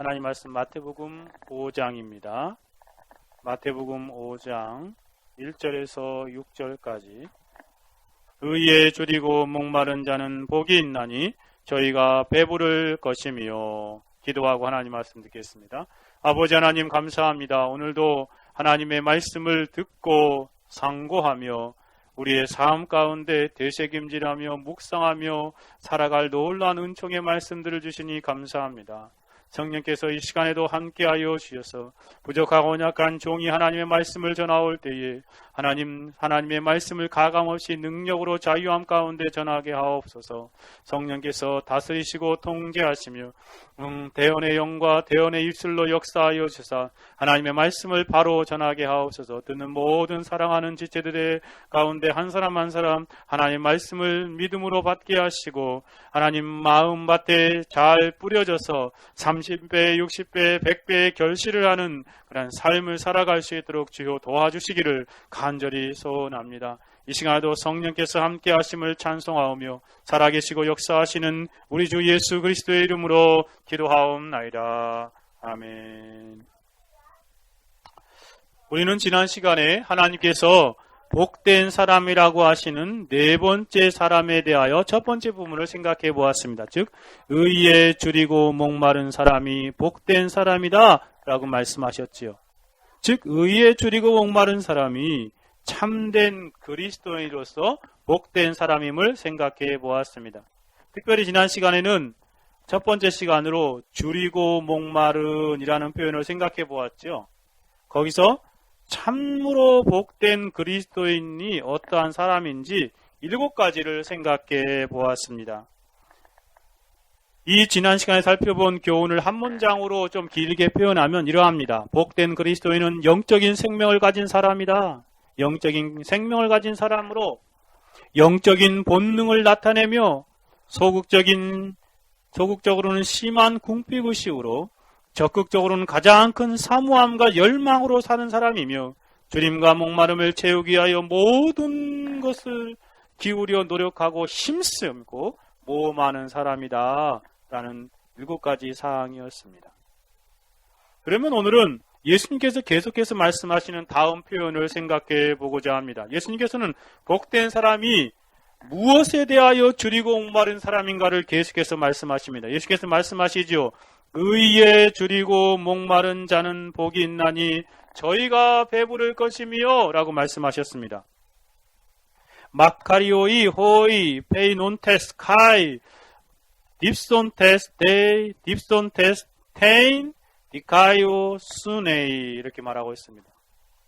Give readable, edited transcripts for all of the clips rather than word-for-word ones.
하나님 말씀 마태복음 5장입니다. 마태복음 5장 1절에서 6절까지 의에 줄이고 목마른 자는 복이 있나니 저희가 배부를 것이며. 기도하고 하나님 말씀 듣겠습니다. 아버지 하나님 감사합니다. 오늘도 하나님의 말씀을 듣고 상고하며 우리의 삶 가운데 되새김질하며 묵상하며 살아갈 놀라운 은총의 말씀들을 주시니 감사합니다. 성령께서 이 시간에도 함께하여 주셔서 부족하고 약한 종이 하나님의 말씀을 전하올 때에 하나님의 말씀을 가감없이 능력으로 자유함 가운데 전하게 하옵소서. 성령께서 다스리시고 통제하시며 대언의 영과 대언의 입술로 역사하여 주사 하나님의 말씀을 바로 전하게 하옵소서. 듣는 모든 사랑하는 지체들의 가운데 한 사람 한 사람 하나님의 말씀을 믿음으로 받게 하시고 하나님 마음밭에 잘 뿌려져서 30배, 60배, 100배의 결실을 하는 그런 삶을 살아갈 수 있도록 주여 도와주시기를 간절히 소원합니다. 이 시간에도 성령께서 함께 하심을 찬송하오며 살아계시고 역사하시는 우리 주 예수 그리스도의 이름으로 기도하옵나이다. 아멘. 우리는 지난 시간에 하나님께서 복된 사람이라고 하시는 네 번째 사람에 대하여 첫 번째 부분을 생각해 보았습니다. 즉 의에 줄이고 목마른 사람이 복된 사람이다 라고 말씀하셨지요. 즉 의에 줄이고 목마른 사람이 참된 그리스도인으로서 복된 사람임을 생각해 보았습니다. 특별히 지난 시간에는 첫 번째 시간으로 줄이고 목마른 이라는 표현을 생각해 보았죠. 거기서 참으로 복된 그리스도인이 어떠한 사람인지 7가지를 생각해 보았습니다. 이 지난 시간에 살펴본 교훈을 한 문장으로 좀 길게 표현하면 이러합니다. 복된 그리스도인은 영적인 생명을 가진 사람이다. 영적인 생명을 가진 사람으로 영적인 본능을 나타내며 소극적으로는 심한 궁핍의식으로 적극적으로는 가장 큰 사모함과 열망으로 사는 사람이며 줄임과 목마름을 채우기 위하여 모든 것을 기울여 노력하고 힘쓰고 모험하는 사람이다 라는 7가지 사항이었습니다. 그러면 오늘은 예수님께서 계속해서 말씀하시는 다음 표현을 생각해 보고자 합니다. 예수님께서는 복된 사람이 무엇에 대하여 줄이고 목마른 사람인가를 계속해서 말씀하십니다. 예수께서 말씀하시죠. 의에 줄이고 목마른 자는 복이 있나니 저희가 배부를 것이며 라고 말씀하셨습니다. 마카리오이 호이 페이논테스 카이 딥손테스 데이 딥손테스 테인 디카이오 수네이 이렇게 말하고 있습니다.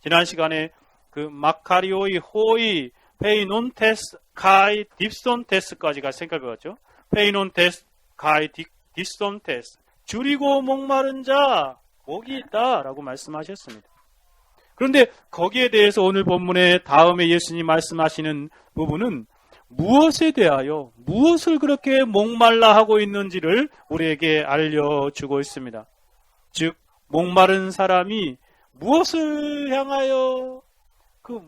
지난 시간에 그 마카리오이 호이 페이논테스 카이 딥손테스까지가 생각해봤죠. 페이논테스 카이 딥손테스 줄이고 목마른 자 복이 있다 라고 말씀하셨습니다. 그런데 거기에 대해서 오늘 본문의 다음에 예수님이 말씀하시는 부분은 무엇에 대하여 무엇을 그렇게 목말라 하고 있는지를 우리에게 알려주고 있습니다. 즉 목마른 사람이 무엇을 향하여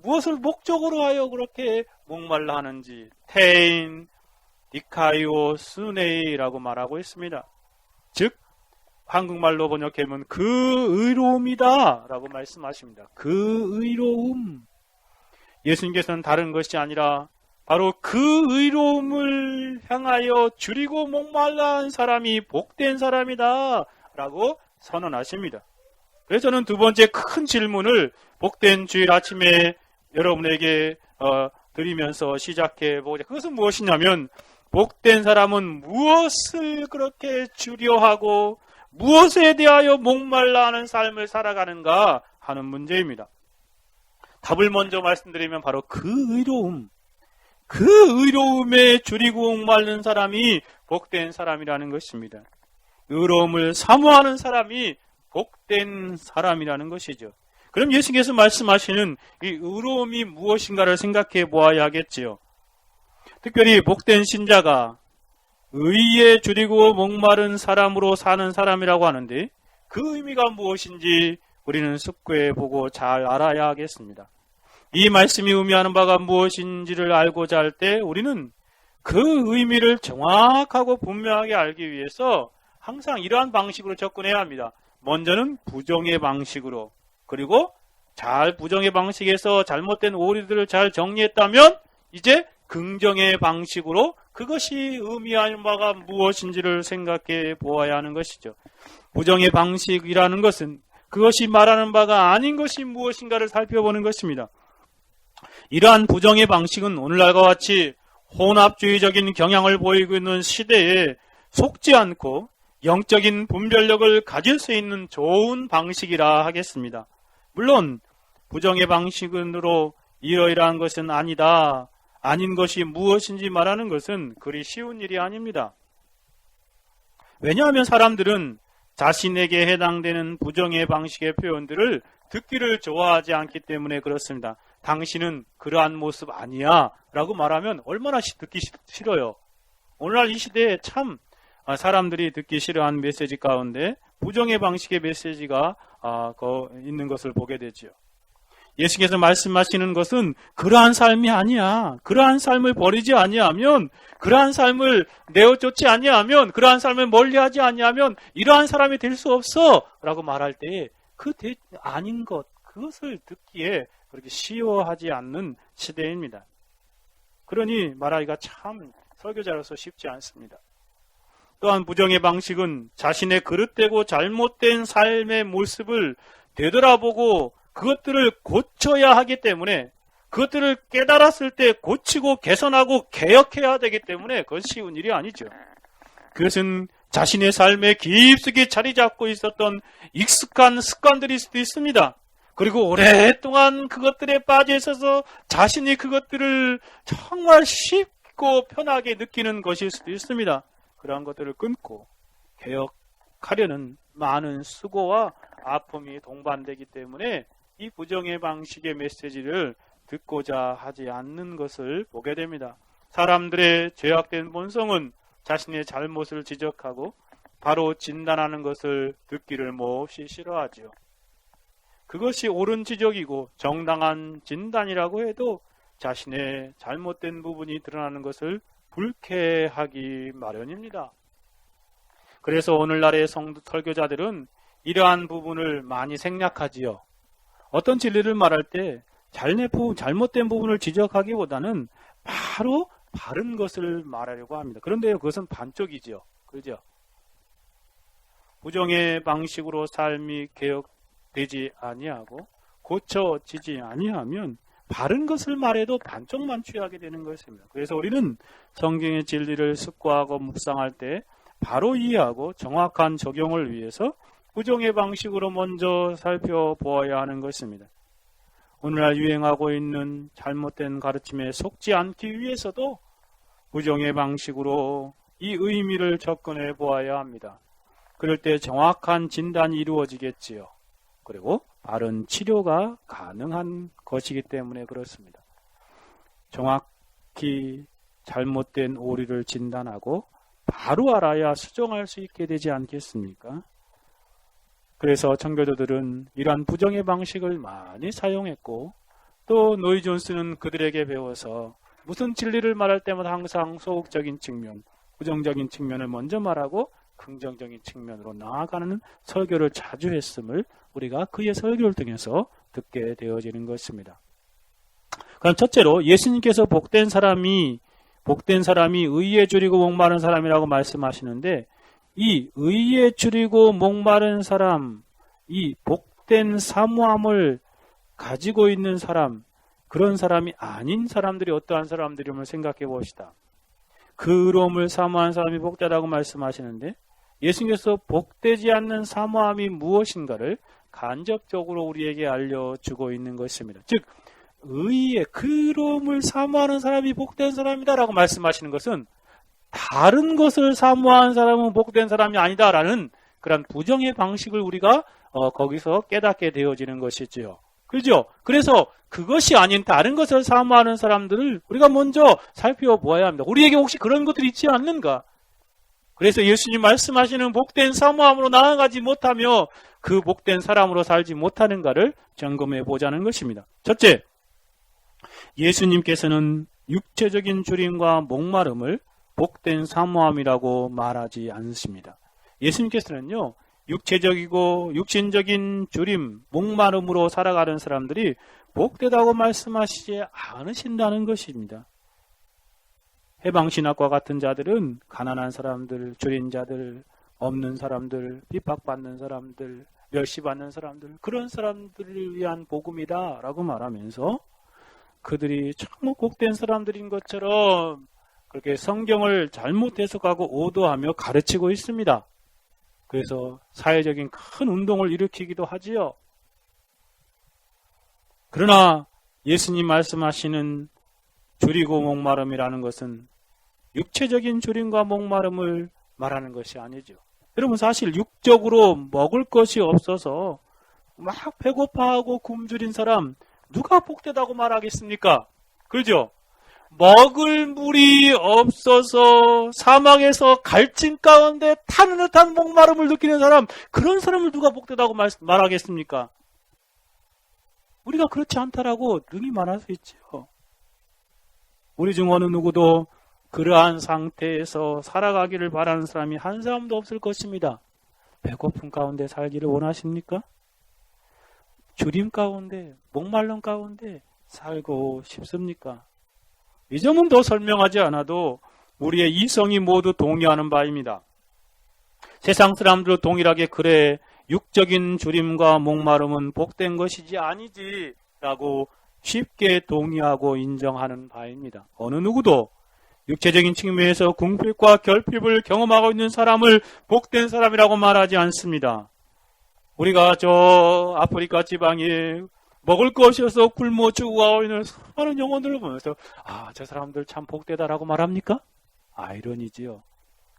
무엇을 목적으로 하여 그렇게 목말라 하는지 테인 디카이오 스네이라고 말하고 있습니다. 즉 한국말로 번역하면 그 의로움이다 라고 말씀하십니다. 그 의로움. 예수님께서는 다른 것이 아니라 바로 그 의로움을 향하여 줄이고 목말라한 사람이 복된 사람이다 라고 선언하십니다. 그래서 저는 두 번째 큰 질문을 복된 주일 아침에 여러분에게 드리면서 시작해 보고자. 그것은 무엇이냐면 복된 사람은 무엇을 그렇게 줄여 하고 무엇에 대하여 목말라 하는 삶을 살아가는가 하는 문제입니다. 답을 먼저 말씀드리면 바로 그 의로움에 줄이고 목마른 사람이 복된 사람이라는 것입니다. 의로움을 사모하는 사람이 복된 사람이라는 것이죠. 그럼 예수께서 말씀하시는 이 의로움이 무엇인가를 생각해 보아야 하겠지요. 특별히 복된 신자가 의에 줄이고 목마른 사람으로 사는 사람이라고 하는데 그 의미가 무엇인지 우리는 숙고해 보고 잘 알아야 하겠습니다. 이 말씀이 의미하는 바가 무엇인지를 알고자 할 때 우리는 그 의미를 정확하고 분명하게 알기 위해서 항상 이러한 방식으로 접근해야 합니다. 먼저는 부정의 방식으로, 그리고 부정의 방식에서 잘못된 오류들을 잘 정리했다면 이제 긍정의 방식으로 그것이 의미하는 바가 무엇인지를 생각해 보아야 하는 것이죠. 부정의 방식이라는 것은 그것이 말하는 바가 아닌 것이 무엇인가를 살펴보는 것입니다. 이러한 부정의 방식은 오늘날과 같이 혼합주의적인 경향을 보이고 있는 시대에 속지 않고 영적인 분별력을 가질 수 있는 좋은 방식이라 하겠습니다. 물론 부정의 방식으로 이러이러한 것은 아니다, 아닌 것이 무엇인지 말하는 것은 그리 쉬운 일이 아닙니다. 왜냐하면 사람들은 자신에게 해당되는 부정의 방식의 표현들을 듣기를 좋아하지 않기 때문에 그렇습니다. 당신은 그러한 모습 아니야 라고 말하면 얼마나 듣기 싫어요. 오늘날 이 시대에 참 사람들이 듣기 싫어하는 메시지 가운데 부정의 방식의 메시지가 있는 것을 보게 되죠. 예수께서 말씀하시는 것은 그러한 삶이 아니야. 그러한 삶을 버리지 아니하면, 그러한 삶을 내어쫓지 아니하면, 그러한 삶을 멀리하지 아니하면 이러한 사람이 될 수 없어 라고 말할 때에 아닌 것, 그것을 듣기에 그렇게 쉬워하지 않는 시대입니다. 그러니 말하기가 참 설교자로서 쉽지 않습니다. 또한 부정의 방식은 자신의 그릇되고 잘못된 삶의 모습을 되돌아보고 그것들을 고쳐야 하기 때문에, 그것들을 깨달았을 때 고치고 개선하고 개혁해야 되기 때문에 그건 쉬운 일이 아니죠. 그것은 자신의 삶에 깊숙이 자리 잡고 있었던 익숙한 습관들일 수도 있습니다. 그리고 오랫동안 그것들에 빠져 있어서 자신이 그것들을 정말 쉽고 편하게 느끼는 것일 수도 있습니다. 그러한 것들을 끊고 개혁하려는 많은 수고와 아픔이 동반되기 때문에 이 부정의 방식의 메시지를 듣고자 하지 않는 것을 보게 됩니다. 사람들의 죄악된 본성은 자신의 잘못을 지적하고 바로 진단하는 것을 듣기를 몹시 싫어하죠. 그것이 옳은 지적이고 정당한 진단이라고 해도 자신의 잘못된 부분이 드러나는 것을 불쾌하기 마련입니다. 그래서 오늘날의 설교자들은 이러한 부분을 많이 생략하지요. 어떤 진리를 말할 때 잘못된 부분을 지적하기보다는 바로 바른 것을 말하려고 합니다. 그런데 그것은 반쪽이죠. 그죠? 부정의 방식으로 삶이 개혁되지 아니하고 고쳐지지 아니하면 바른 것을 말해도 반쪽만 취하게 되는 것입니다. 그래서 우리는 성경의 진리를 숙고하고 묵상할 때 바로 이해하고 정확한 적용을 위해서 부정의 방식으로 먼저 살펴보아야 하는 것입니다. 오늘날 유행하고 있는 잘못된 가르침에 속지 않기 위해서도 부정의 방식으로 이 의미를 접근해 보아야 합니다. 그럴 때 정확한 진단이 이루어지겠지요. 그리고 바른 치료가 가능한 것이기 때문에 그렇습니다. 정확히 잘못된 오류를 진단하고 바로 알아야 수정할 수 있게 되지 않겠습니까? 그래서 청교도들은 이러한 부정의 방식을 많이 사용했고, 또 노이 존스는 그들에게 배워서 무슨 진리를 말할 때마다 항상 소극적인 측면, 부정적인 측면을 먼저 말하고 긍정적인 측면으로 나아가는 설교를 자주 했음을 우리가 그의 설교를 통해서 듣게 되어지는 것입니다. 그럼 첫째로 예수님께서 복된 사람이 의에 줄이고 목마른 사람이라고 말씀하시는데, 이 의에 줄이고 목마른 사람, 이 복된 사모함을 가지고 있는 사람, 그런 사람이 아닌 사람들이 어떠한 사람들임을 생각해 봅시다. 그러움을 사모하는 사람이 복되다고 말씀하시는데, 예수님께서 복되지 않는 사모함이 무엇인가를 간접적으로 우리에게 알려주고 있는 것입니다. 즉, 의에 그러움을 사모하는 사람이 복된 사람이다라고 말씀하시는 것은 다른 것을 사모하는 사람은 복된 사람이 아니다라는 그런 부정의 방식을 우리가 거기서 깨닫게 되어지는 것이지요. 그렇죠? 그래서 그것이 아닌 다른 것을 사모하는 사람들을 우리가 먼저 살펴보아야 합니다. 우리에게 혹시 그런 것들이 있지 않는가? 그래서 예수님 말씀하시는 복된 사모함으로 나아가지 못하며 그 복된 사람으로 살지 못하는가를 점검해 보자는 것입니다. 첫째, 예수님께서는 육체적인 줄임과 목마름을 복된 사모함이라고 말하지 않습니다. 예수님께서는요, 육체적이고 육신적인 주림, 목마름으로 살아가는 사람들이 복되다고 말씀하시지 않으신다는 것입니다. 해방신학과 같은 자들은 가난한 사람들, 줄인 자들, 없는 사람들, 핍박받는 사람들, 멸시받는 사람들, 그런 사람들을 위한 복음이다 라고 말하면서 그들이 참 복된 사람들인 것처럼 그렇게 성경을 잘못 해석하고 오도하며 가르치고 있습니다. 그래서 사회적인 큰 운동을 일으키기도 하지요. 그러나 예수님 말씀하시는 줄이고 목마름이라는 것은 육체적인 줄임과 목마름을 말하는 것이 아니죠. 여러분, 사실 육적으로 먹을 것이 없어서 막 배고파하고 굶주린 사람 누가 복되다고 말하겠습니까? 그죠? 먹을 물이 없어서 사막에서 갈증 가운데 타는 듯한 목마름을 느끼는 사람, 그런 사람을 누가 복되다고 말하겠습니까? 우리가 그렇지 않다라고 능히 말할 수 있지요. 우리 중 어느 누구도 그러한 상태에서 살아가기를 바라는 사람이 한 사람도 없을 것입니다. 배고픔 가운데 살기를 원하십니까? 주림 가운데, 목말름 가운데 살고 싶습니까? 이 점은 더 설명하지 않아도 우리의 이성이 모두 동의하는 바입니다. 세상 사람들도 동일하게 그래 육적인 주림과 목마름은 복된 것이지 아니지 라고 쉽게 동의하고 인정하는 바입니다. 어느 누구도 육체적인 측면에서 궁핍과 결핍을 경험하고 있는 사람을 복된 사람이라고 말하지 않습니다. 우리가 저 아프리카 지방에 먹을 것이 없어 굶어 죽어가고 있는 수많은 영혼들을 보면서 저 사람들 참 복되다라고 말합니까? 이런이지요.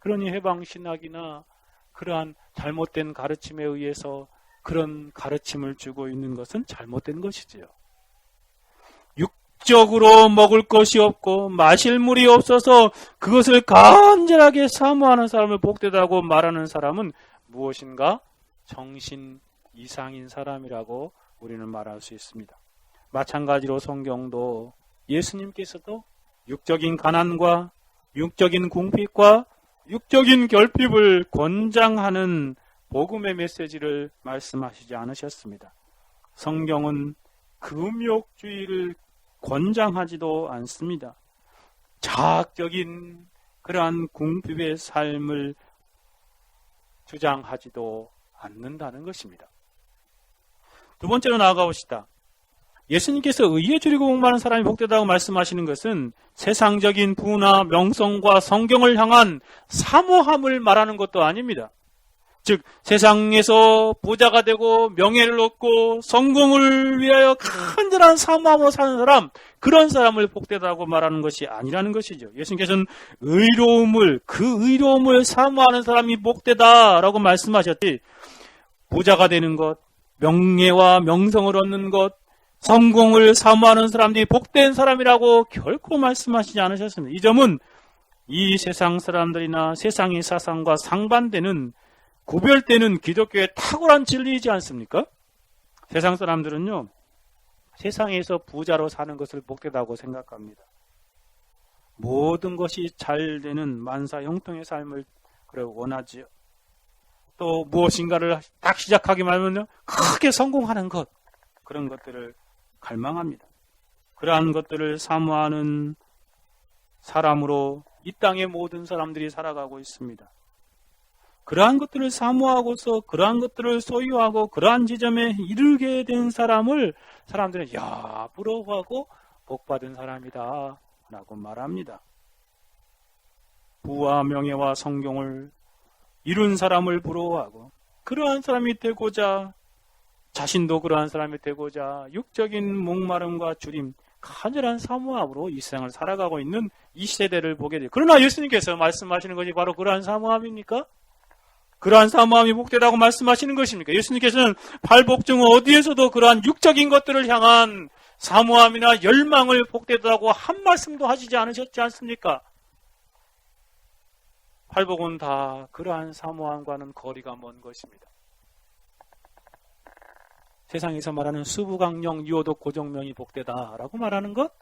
그러니 해방신학이나 그러한 잘못된 가르침에 의해서 그런 가르침을 주고 있는 것은 잘못된 것이지요. 육적으로 먹을 것이 없고 마실 물이 없어서 그것을 간절하게 사모하는 사람을 복되다고 말하는 사람은 무엇인가? 정신 이상인 사람이라고 우리는 말할 수 있습니다. 마찬가지로 성경도 예수님께서도 육적인 가난과 육적인 궁핍과 육적인 결핍을 권장하는 복음의 메시지를 말씀하시지 않으셨습니다. 성경은 금욕주의를 권장하지도 않습니다. 자학적인 그러한 궁핍의 삶을 주장하지도 않는다는 것입니다. 두 번째로 나아가 봅시다. 예수님께서 의에 줄이고 목마른 사람이 복되다고 말씀하시는 것은 세상적인 부나 명성과 성경을 향한 사모함을 말하는 것도 아닙니다. 즉 세상에서 부자가 되고 명예를 얻고 성공을 위하여 간절한 사모함으로 사는 사람, 그런 사람을 복되다고 말하는 것이 아니라는 것이죠. 예수님께서는 그 의로움을 사모하는 사람이 복되다라고 말씀하셨지, 부자가 되는 것, 명예와 명성을 얻는 것, 성공을 사모하는 사람들이 복된 사람이라고 결코 말씀하시지 않으셨습니다. 이 점은 이 세상 사람들이나 세상의 사상과 상반되는, 구별되는 기독교의 탁월한 진리이지 않습니까? 세상 사람들은요, 세상에서 부자로 사는 것을 복되다고 생각합니다. 모든 것이 잘 되는 만사 형통의 삶을 원하지요. 또 무엇인가를 딱 시작하기만 하면요, 크게 성공하는 것, 그런 것들을 갈망합니다. 그러한 것들을 사모하는 사람으로 이 땅의 모든 사람들이 살아가고 있습니다. 그러한 것들을 사모하고서 그러한 것들을 소유하고 그러한 지점에 이르게 된 사람들은 부러워하고 복받은 사람이다 라고 말합니다. 부와 명예와 성공을 이룬 사람을 부러워하고, 그러한 사람이 되고자, 자신도 그러한 사람이 되고자 육적인 목마름과 주림, 간절한 사모함으로 이 세상을 살아가고 있는 이 세대를 보게 돼요. 그러나 예수님께서 말씀하시는 것이 바로 그러한 사모함입니까? 그러한 사모함이 복되다고 말씀하시는 것입니까? 예수님께서는 팔복중 어디에서도 그러한 육적인 것들을 향한 사모함이나 열망을 복되다고 한 말씀도 하시지 않으셨지 않습니까? 팔복은 다 그러한 사모함과는 거리가 먼 것입니다. 세상에서 말하는 수부강령, 유오독, 고정명이 복되다라고 말하는 것,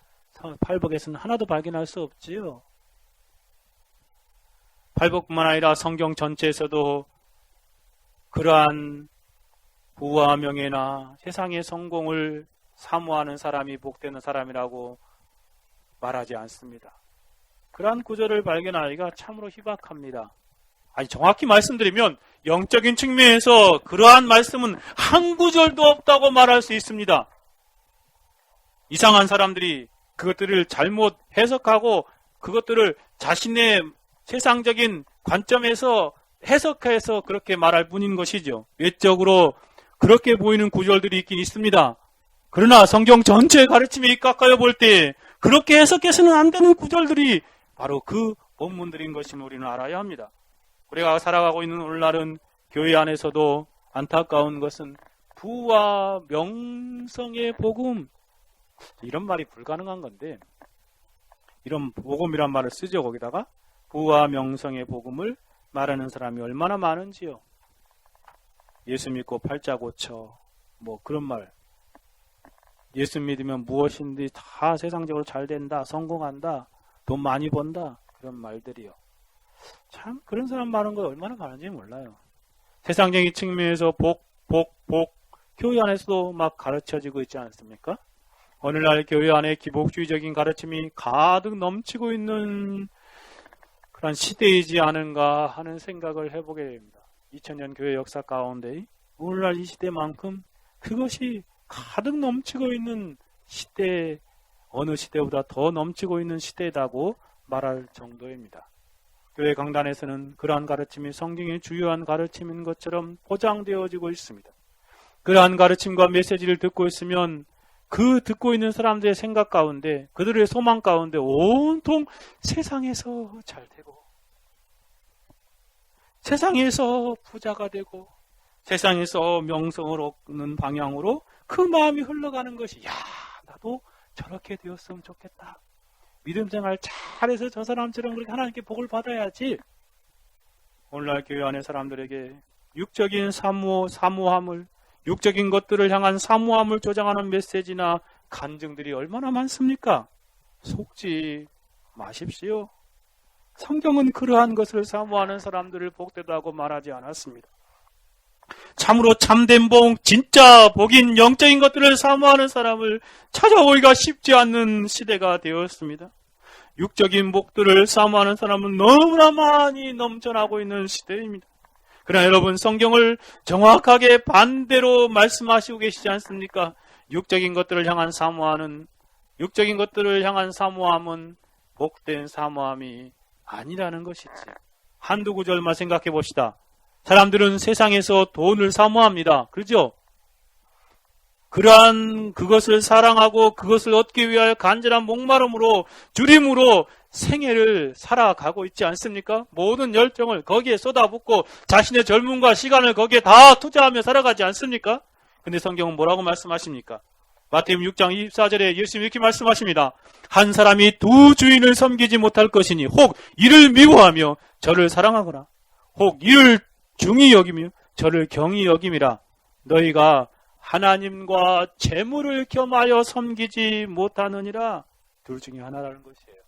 팔복에서는 하나도 발견할 수 없지요. 팔복뿐만 아니라 성경 전체에서도 그러한 부와 명예나 세상의 성공을 사모하는 사람이 복되는 사람이라고 말하지 않습니다. 그러한 구절을 발견하기가 참으로 희박합니다. 아니, 정확히 말씀드리면 영적인 측면에서 그러한 말씀은 한 구절도 없다고 말할 수 있습니다. 이상한 사람들이 그것들을 잘못 해석하고 그것들을 자신의 세상적인 관점에서 해석해서 그렇게 말할 뿐인 것이죠. 외적으로 그렇게 보이는 구절들이 있긴 있습니다. 그러나 성경 전체의 가르침에 입각하여 볼 때 그렇게 해석해서는 안 되는 구절들이 바로 그 본문들인 것임을 우리는 알아야 합니다. 우리가 살아가고 있는 오늘날은 교회 안에서도 안타까운 것은 부와 명성의 복음, 이런 말이 불가능한 건데 이런 복음이란 말을 쓰죠. 거기다가 부와 명성의 복음을 말하는 사람이 얼마나 많은지요. 예수 믿고 팔자 고쳐, 뭐 그런 말. 예수 믿으면 무엇인지 다 세상적으로 잘 된다, 성공한다, 돈 많이 번다, 그런 말들이요. 참 그런 사람 많은 거 얼마나 많은지 몰라요. 세상적인 측면에서 복, 교회 안에서도 막 가르쳐지고 있지 않습니까? 오늘날 교회 안에 기복주의적인 가르침이 가득 넘치고 있는 그런 시대이지 않은가 하는 생각을 해보게 됩니다. 2000년 교회 역사 가운데 오늘날 이 시대만큼 그것이 가득 넘치고 있는 시대, 어느 시대보다 더 넘치고 있는 시대다고 말할 정도입니다. 교회 강단에서는 그러한 가르침이 성경의 주요한 가르침인 것처럼 포장되어지고 있습니다. 그러한 가르침과 메시지를 듣고 있으면 그 듣고 있는 사람들의 생각 가운데, 그들의 소망 가운데 온통 세상에서 잘 되고, 세상에서 부자가 되고, 세상에서 명성을 얻는 방향으로 그 마음이 흘러가는 것이, 야, 나도 저렇게 되었으면 좋겠다. 믿음 생활 잘해서 저 사람처럼 그렇게 하나님께 복을 받아야지. 오늘날 교회 안의 사람들에게 육적인 사모함을, 육적인 것들을 향한 사모함을 조장하는 메시지나 간증들이 얼마나 많습니까? 속지 마십시오. 성경은 그러한 것을 사모하는 사람들을 복되다고 말하지 않았습니다. 참으로 참된 복, 진짜 복인 영적인 것들을 사모하는 사람을 찾아보기가 쉽지 않는 시대가 되었습니다. 육적인 복들을 사모하는 사람은 너무나 많이 넘쳐나고 있는 시대입니다. 그러나 여러분, 성경을 정확하게 반대로 말씀하시고 계시지 않습니까? 육적인 것들을 향한 사모함은 복된 사모함이 아니라는 것이지. 한두 구절만 생각해 봅시다. 사람들은 세상에서 돈을 사모합니다. 그렇죠? 그러한 그것을 사랑하고 그것을 얻기 위하여 간절한 목마름으로 주림으로 생애를 살아가고 있지 않습니까? 모든 열정을 거기에 쏟아붓고 자신의 젊음과 시간을 거기에 다 투자하며 살아가지 않습니까? 근데 성경은 뭐라고 말씀하십니까? 마태복음 6장 24절에 예수님이 이렇게 말씀하십니다. 한 사람이 두 주인을 섬기지 못할 것이니 혹 이를 미워하며 저를 사랑하거나 혹 이를 중히 여기며 저를 경히 여김이라. 너희가 하나님과 재물을 겸하여 섬기지 못하느니라. 둘 중에 하나라는 것이에요.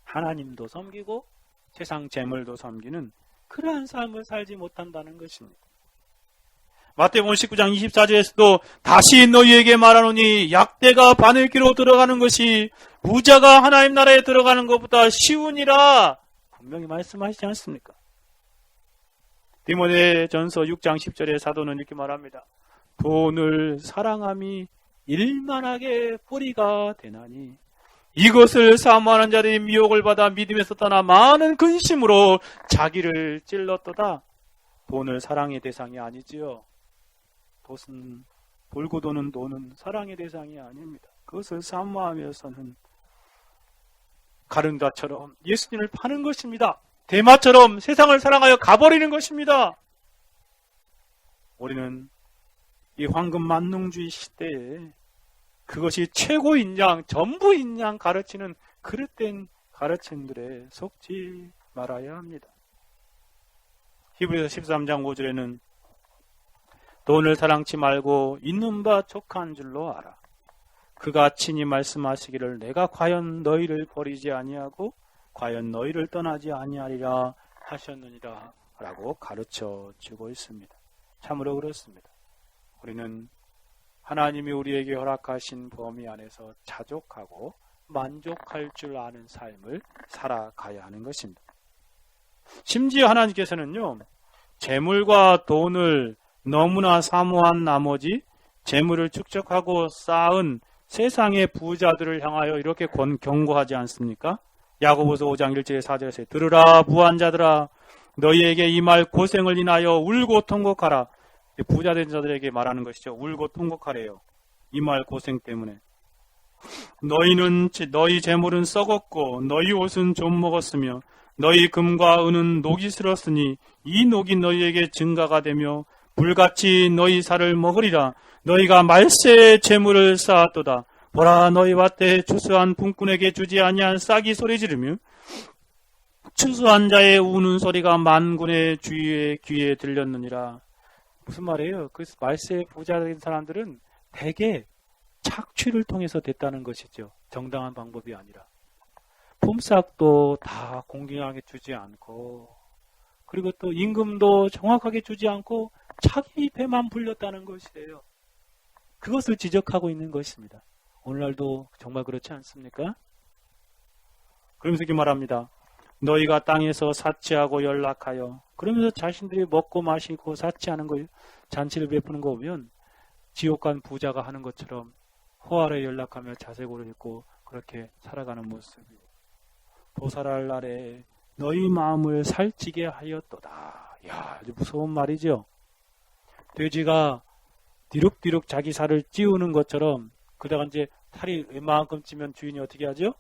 하나님도 섬기고 세상 재물도 섬기는 그러한 삶을 살지 못한다는 것입니다. 마태복음 19장 24절에서도 다시 너희에게 말하노니 약대가 바늘기로 들어가는 것이 부자가 하나님 나라에 들어가는 것보다 쉬우니라. 분명히 말씀하시지 않습니까? 디모데전서 6장 10절에 사도는 이렇게 말합니다. 돈을 사랑함이 일만하게 뿌리가 되나니 이것을 사모하는 자들이 미혹을 받아 믿음에서 떠나 많은 근심으로 자기를 찔렀도다. 돈을 사랑의 대상이 아니지요. 돈은, 돌고 도는 돈은 사랑의 대상이 아닙니다. 그것을 사모하면서는 가룟자처럼 예수님을 파는 것입니다. 대마처럼 세상을 사랑하여 가버리는 것입니다. 우리는 이 황금 만능주의 시대에 그것이 최고인 양, 전부인 양 가르치는 그릇된 가르침들에 속지 말아야 합니다. 히브리서 13장 5절에는 돈을 사랑치 말고 있는 바 족한 줄로 알아. 그가 친히 말씀하시기를 내가 과연 너희를 버리지 아니하고 과연 너희를 떠나지 아니하리라 하셨느니라 라고 가르쳐 주고 있습니다. 참으로 그렇습니다. 우리는 하나님이 우리에게 허락하신 범위 안에서 자족하고 만족할 줄 아는 삶을 살아가야 하는 것입니다. 심지어 하나님께서는요, 재물과 돈을 너무나 사모한 나머지 재물을 축적하고 쌓은 세상의 부자들을 향하여 이렇게 경고하지 않습니까? 야고보서 5장 1절에 4절에서 들으라 부한자들아 너희에게 이 말 고생을 인하여 울고 통곡하라. 부자된 자들에게 말하는 것이죠. 울고 통곡하래요. 이 말 고생 때문에. 너희 재물은 썩었고 너희 옷은 좀 먹었으며 너희 금과 은은 녹이 슬었으니 이 녹이 너희에게 증가가 되며 불같이 너희 살을 먹으리라. 너희가 말세의 재물을 쌓았도다. 보라 너희 밭에 추수한 품꾼에게 주지 아니한 싹이 소리 지르며 추수한 자의 우는 소리가 만군의 주위에 귀에 들렸느니라. 무슨 말이에요? 그 말세의 부자된 사람들은 대개 착취를 통해서 됐다는 것이죠. 정당한 방법이 아니라. 품삯도 다 공정하게 주지 않고 그리고 또 임금도 정확하게 주지 않고 자기 배만 불렸다는 것이에요. 그것을 지적하고 있는 것입니다. 오늘날도 정말 그렇지 않습니까? 그러면서 이렇게 말합니다. 너희가 땅에서 사치하고 연락하여 그러면서 자신들이 먹고 마시고 사치하는 거 잔치를 베푸는 거 보면 지옥 간 부자가 하는 것처럼 호화를 연락하며 자색으로 입고 그렇게 살아가는 모습이 도살할 날에 너희 마음을 살찌게 하였도다. 이야, 아주 무서운 말이죠. 돼지가 뒤룩뒤룩 자기 살을 찌우는 것처럼 그러다가 이제 살이 웬만큼 찌면 주인이 어떻게 하죠?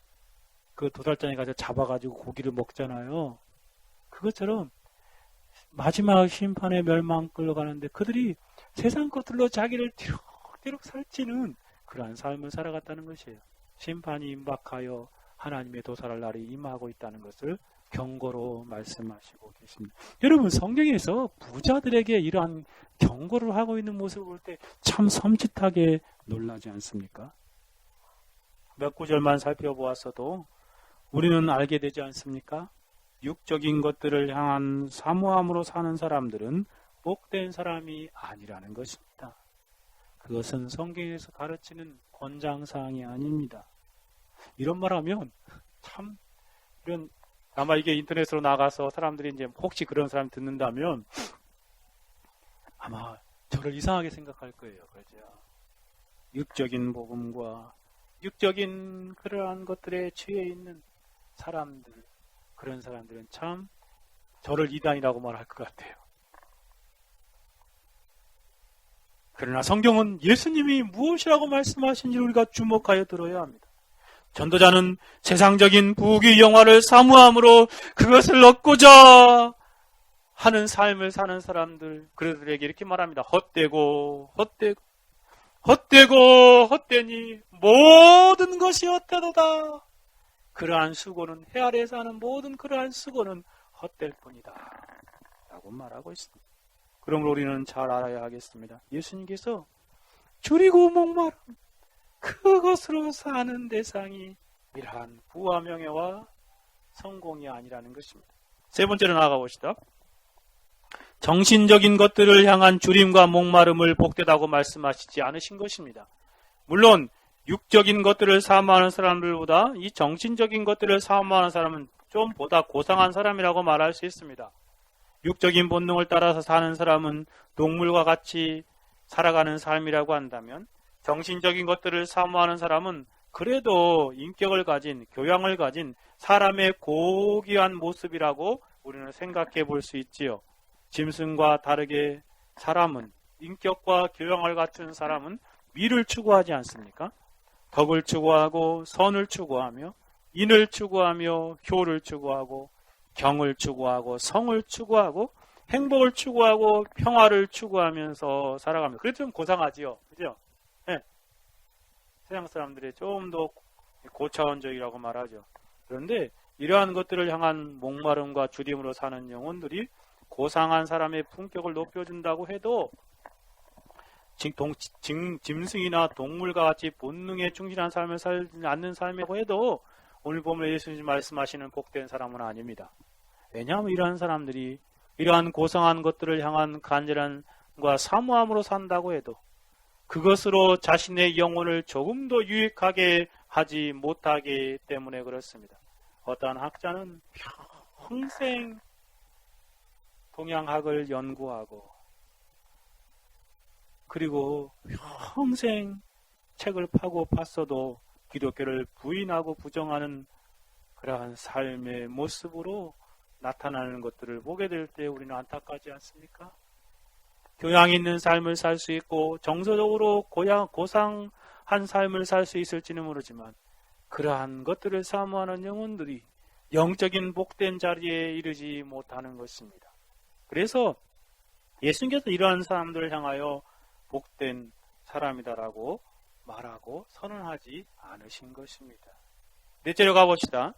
그 도살장에 가서 잡아가지고 고기를 먹잖아요. 그것처럼 마지막 심판의 멸망 끌려가는데 그들이 세상 것들로 자기를 뒤룩뒤룩 살찌는 그러한 삶을 살아갔다는 것이에요. 심판이 임박하여 하나님의 도살할 날이 임하고 있다는 것을 경고로 말씀하시고 계십니다. 여러분 성경에서 부자들에게 이러한 경고를 하고 있는 모습을 볼 때 참 섬찟하게 놀라지 않습니까? 몇 구절만 살펴보았어도 우리는 알게 되지 않습니까? 육적인 것들을 향한 사모함으로 사는 사람들은 복된 사람이 아니라는 것입니다. 그것은 성경에서 가르치는 권장사항이 아닙니다. 이런 말하면 참 이런 아마 이게 인터넷으로 나가서 사람들이 이제 혹시 그런 사람 듣는다면 아마 저를 이상하게 생각할 거예요. 그렇죠? 육적인 복음과 육적인 그러한 것들에 취해 있는 사람들, 그런 사람들은 참 저를 이단이라고 말할 것 같아요. 그러나 성경은 예수님이 무엇이라고 말씀하신지 우리가 주목하여 들어야 합니다. 전도자는 세상적인 부귀 영화를 사모함으로 그것을 얻고자 하는 삶을 사는 사람들, 그들에게 이렇게 말합니다. 헛되고 헛되니 모든 것이 헛되도다. 그러한 수고는 해 아래에서 하는 모든 그러한 수고는 헛될 뿐이다 라고 말하고 있습니다. 그러므로 우리는 잘 알아야 하겠습니다. 예수님께서 줄이고 목마름 그것으로 사는 대상이 이러한 부와 명예와 성공이 아니라는 것입니다. 세 번째로 나아가 봅시다. 정신적인 것들을 향한 줄임과 목마름을 복되다고 말씀하시지 않으신 것입니다. 물론 육적인 것들을 사모하는 사람들보다 이 정신적인 것들을 사모하는 사람은 좀 보다 고상한 사람이라고 말할 수 있습니다. 육적인 본능을 따라서 사는 사람은 동물과 같이 살아가는 삶이라고 한다면 정신적인 것들을 사모하는 사람은 그래도 인격을 가진, 교양을 가진 사람의 고귀한 모습이라고 우리는 생각해 볼 수 있지요. 짐승과 다르게 사람은, 인격과 교양을 갖춘 사람은 미를 추구하지 않습니까? 덕을 추구하고 선을 추구하며 인을 추구하며 효를 추구하고 경을 추구하고 성을 추구하고 행복을 추구하고 평화를 추구하면서 살아갑니다. 그래도 좀 고상하지요. 그죠? 네. 세상 사람들이 좀 더 고차원적이라고 말하죠. 그런데 이러한 것들을 향한 목마름과 주림으로 사는 영혼들이 고상한 사람의 품격을 높여준다고 해도 짐승이나 동물과 같이 본능에 충실한 삶을 살지 않는 삶이라고 해도 오늘 보면 예수님 말씀하시는 복된 사람은 아닙니다. 왜냐하면 이러한 사람들이 이러한 고상한 것들을 향한 간절한 정성과 사모함으로 산다고 해도 그것으로 자신의 영혼을 조금 더 유익하게 하지 못하기 때문에 그렇습니다. 어떠한 학자는 평생 동양학을 연구하고 그리고 평생 책을 파고 팠어도 기독교를 부인하고 부정하는 그러한 삶의 모습으로 나타나는 것들을 보게 될 때 우리는 안타깝지 않습니까? 교양 있는 삶을 살 수 있고 정서적으로 고상한 삶을 살 수 있을지는 모르지만 그러한 것들을 사모하는 영혼들이 영적인 복된 자리에 이르지 못하는 것입니다. 그래서 예수님께서 이러한 사람들을 향하여 복된 사람이다라고 말하고 선언하지 않으신 것입니다. 넷째로 가봅시다.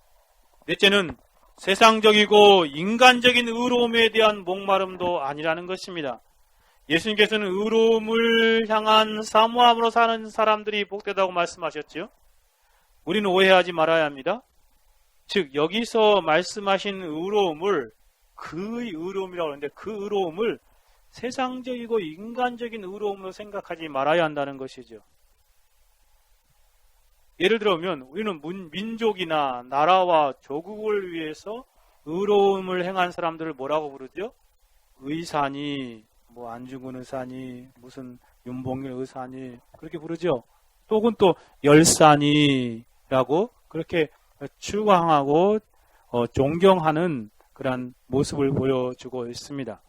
넷째는 세상적이고 인간적인 의로움에 대한 목마름도 아니라는 것입니다. 예수님께서는 의로움을 향한 사모함으로 사는 사람들이 복되다고 말씀하셨죠. 우리는 오해하지 말아야 합니다. 즉 여기서 말씀하신 의로움을 그의 의로움이라고 하는데 그 의로움을 세상적이고 인간적인 의로움으로 생각하지 말아야 한다는 것이죠. 예를 들면 우리는 민족이나 나라와 조국을 위해서 의로움을 행한 사람들을 뭐라고 부르죠? 의사니, 안중근 의사니, 무슨 윤봉길 의사니 그렇게 부르죠. 또는 또 열사니라고 그렇게 추앙하고 존경하는 그런 모습을 보여주고 있습니다.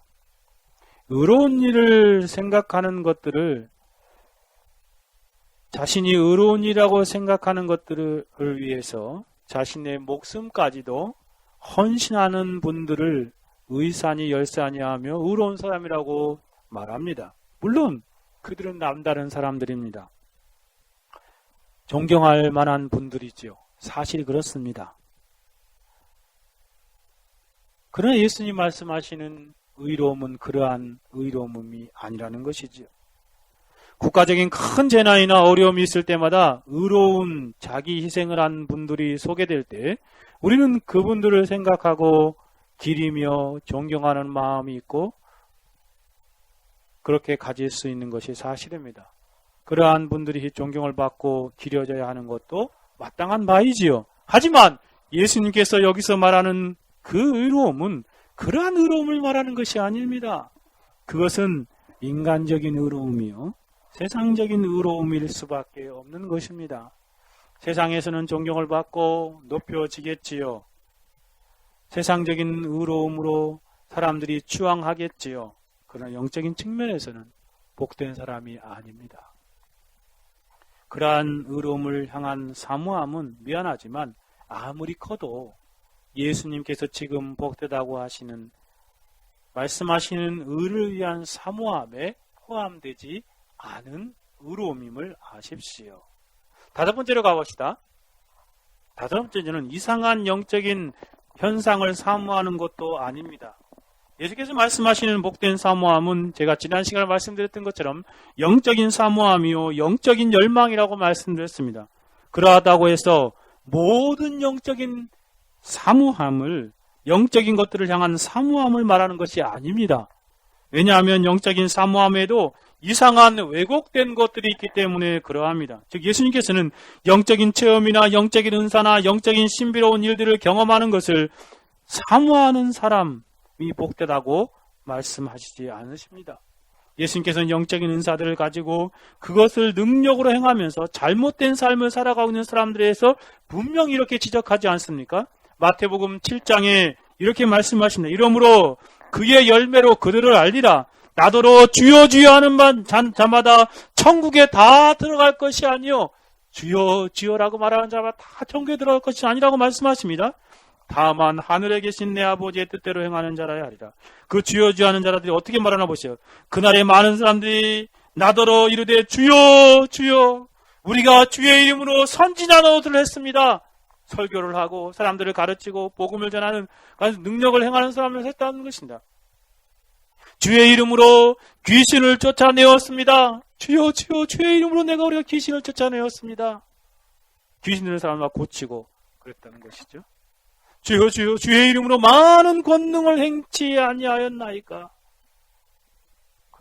의로운 일을 생각하는 것들을 자신이 의로운 일이라고 생각하는 것들을 위해서 자신의 목숨까지도 헌신하는 분들을 의사니 열사니 하며 의로운 사람이라고 말합니다. 물론 그들은 남다른 사람들입니다. 존경할 만한 분들이지요. 사실 그렇습니다. 그러나 예수님 말씀하시는 의로움은 그러한 의로움이 아니라는 것이지요. 국가적인 큰 재난이나 어려움이 있을 때마다 의로운 자기 희생을 한 분들이 소개될 때 우리는 그분들을 생각하고 기리며 존경하는 마음이 있고 그렇게 가질 수 있는 것이 사실입니다. 그러한 분들이 존경을 받고 기려져야 하는 것도 마땅한 바이지요. 하지만 예수님께서 여기서 말하는 그 의로움은 그러한 의로움을 말하는 것이 아닙니다. 그것은 인간적인 의로움이요. 세상적인 의로움일 수밖에 없는 것입니다. 세상에서는 존경을 받고 높여지겠지요. 세상적인 의로움으로 사람들이 추앙하겠지요. 그러나 영적인 측면에서는 복된 사람이 아닙니다. 그러한 의로움을 향한 사모함은 미안하지만 아무리 커도 예수님께서 지금 복되다고 하시는 말씀하시는 의를 위한 사모함에 포함되지 않은 의로움임을 아십시오. 다섯 번째로 가봅시다. 다섯 번째는 이상한 영적인 현상을 사모하는 것도 아닙니다. 예수께서 말씀하시는 복된 사모함은 제가 지난 시간에 말씀드렸던 것처럼 영적인 사모함이요 영적인 열망이라고 말씀드렸습니다. 그러하다고 해서 모든 영적인 사모함을 영적인 것들을 향한 사모함을 말하는 것이 아닙니다. 왜냐하면 영적인 사모함에도 이상한 왜곡된 것들이 있기 때문에 그러합니다. 즉 예수님께서는 영적인 체험이나 영적인 은사나 영적인 신비로운 일들을 경험하는 것을 사모하는 사람이 복되다고 말씀하시지 않으십니다. 예수님께서는 영적인 은사들을 가지고 그것을 능력으로 행하면서 잘못된 삶을 살아가고 있는 사람들에 대해서 분명히 이렇게 지적하지 않습니까? 마태복음 7장에 이렇게 말씀하십니다. 이러므로 그의 열매로 그들을 알리라. 나더러 주여 주여 하는 자마다 천국에 다 들어갈 것이 아니요 주여 주여라고 말하는 자마다 다 천국에 들어갈 것이 아니라고 말씀하십니다. 다만 하늘에 계신 내 아버지의 뜻대로 행하는 자라야 하리라. 그 주여 주여 하는 자들이 어떻게 말하나 보세요. 그날에 많은 사람들이 나더러 이르되 주여 주여 우리가 주의 이름으로 선지자 노릇을 했습니다. 설교를 하고 사람들을 가르치고 복음을 전하는 능력을 행하는 사람을 했다는 것입니다. 주의 이름으로 귀신을 쫓아내었습니다. 주여 주여 주의 이름으로 우리가 귀신을 쫓아내었습니다. 귀신을 사람을 고치고 그랬다는 것이죠. 주여 주여 주의 이름으로 많은 권능을 행치 아니하였나이까.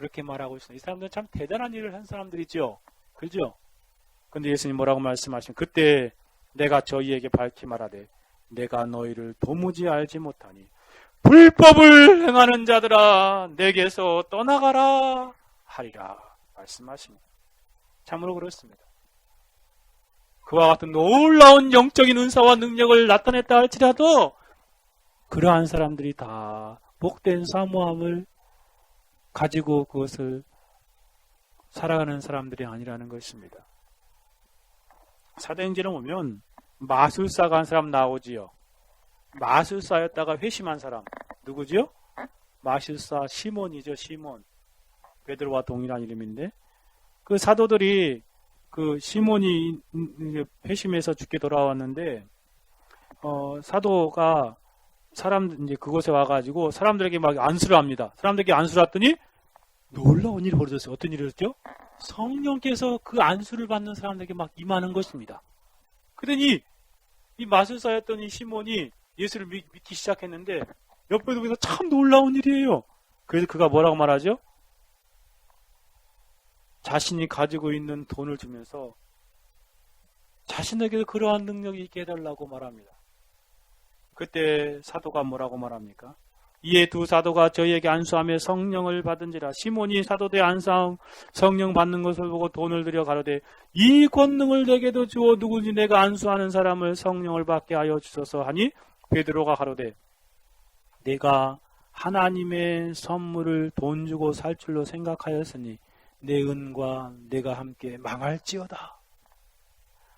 그렇게 말하고 있습니다. 이 사람들은 참 대단한 일을 한 사람들이죠. 그죠? 근데 예수님 뭐라고 말씀하시면 그때 내가 저희에게 밝히 말하되 내가 너희를 도무지 알지 못하니 불법을 행하는 자들아 내게서 떠나가라 하리라 말씀하십니다. 참으로 그렇습니다. 그와 같은 놀라운 영적인 은사와 능력을 나타냈다 할지라도 그러한 사람들이 다 복된 사모함을 가지고 그것을 살아가는 사람들이 아니라는 것입니다. 사도행전에 보면 마술사가 한 사람 나오지요. 마술사였다가 회심한 사람 누구지요? 마술사 시몬이죠. 시몬. 베드로와 동일한 이름인데 그 사도들이 그 시몬이 회심해서 죽게 돌아왔는데 사도가 사람 이제 그곳에 와가지고 사람들에게 막 안수를 합니다. 사람들에게 안수를 했더니 놀라운 일이 벌어졌어요. 어떤 일이었죠? 성령께서 그 안수를 받는 사람들에게 막 임하는 것입니다. 그러더니 이 마술사였던 이 시몬이 예수를 믿기 시작했는데 옆에도 보니까 참 놀라운 일이에요. 그래서 그가 뭐라고 말하죠? 자신이 가지고 있는 돈을 주면서 자신에게도 그러한 능력이 있게 해달라고 말합니다. 그때 사도가 뭐라고 말합니까? 이에 두 사도가 저희에게 안수하며 성령을 받은지라. 시몬이 사도들의 안수함 성령 받는 것을 보고 돈을 들여 가로되 이 권능을 내게도 주어 누구든지 내가 안수하는 사람을 성령을 받게 하여 주소서 하니 베드로가 가로되 내가 하나님의 선물을 돈 주고 살 줄로 생각하였으니 내 은과 내가 함께 망할지어다.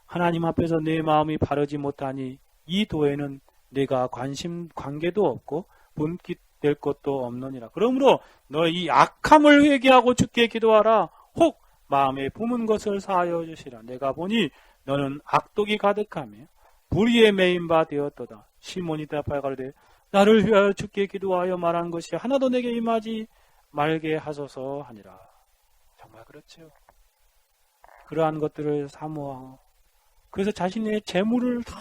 하나님 앞에서 내 마음이 바르지 못하니 이 도에는 내가 관계도 없고 분깃될 것도 없느니라. 그러므로 너 이 악함을 회개하고 주께 기도하라. 혹 마음에 품은 것을 사하여 주시라. 내가 보니 너는 악독이 가득하며 불의에 매인 바 되었도다. 시몬이 대답하여 가로되 나를 위하여 주께 기도하여 말한 것이 하나도 내게 임하지 말게 하소서 하니라. 정말 그렇죠. 그러한 것들을 사모하고 그래서 자신의 재물을 다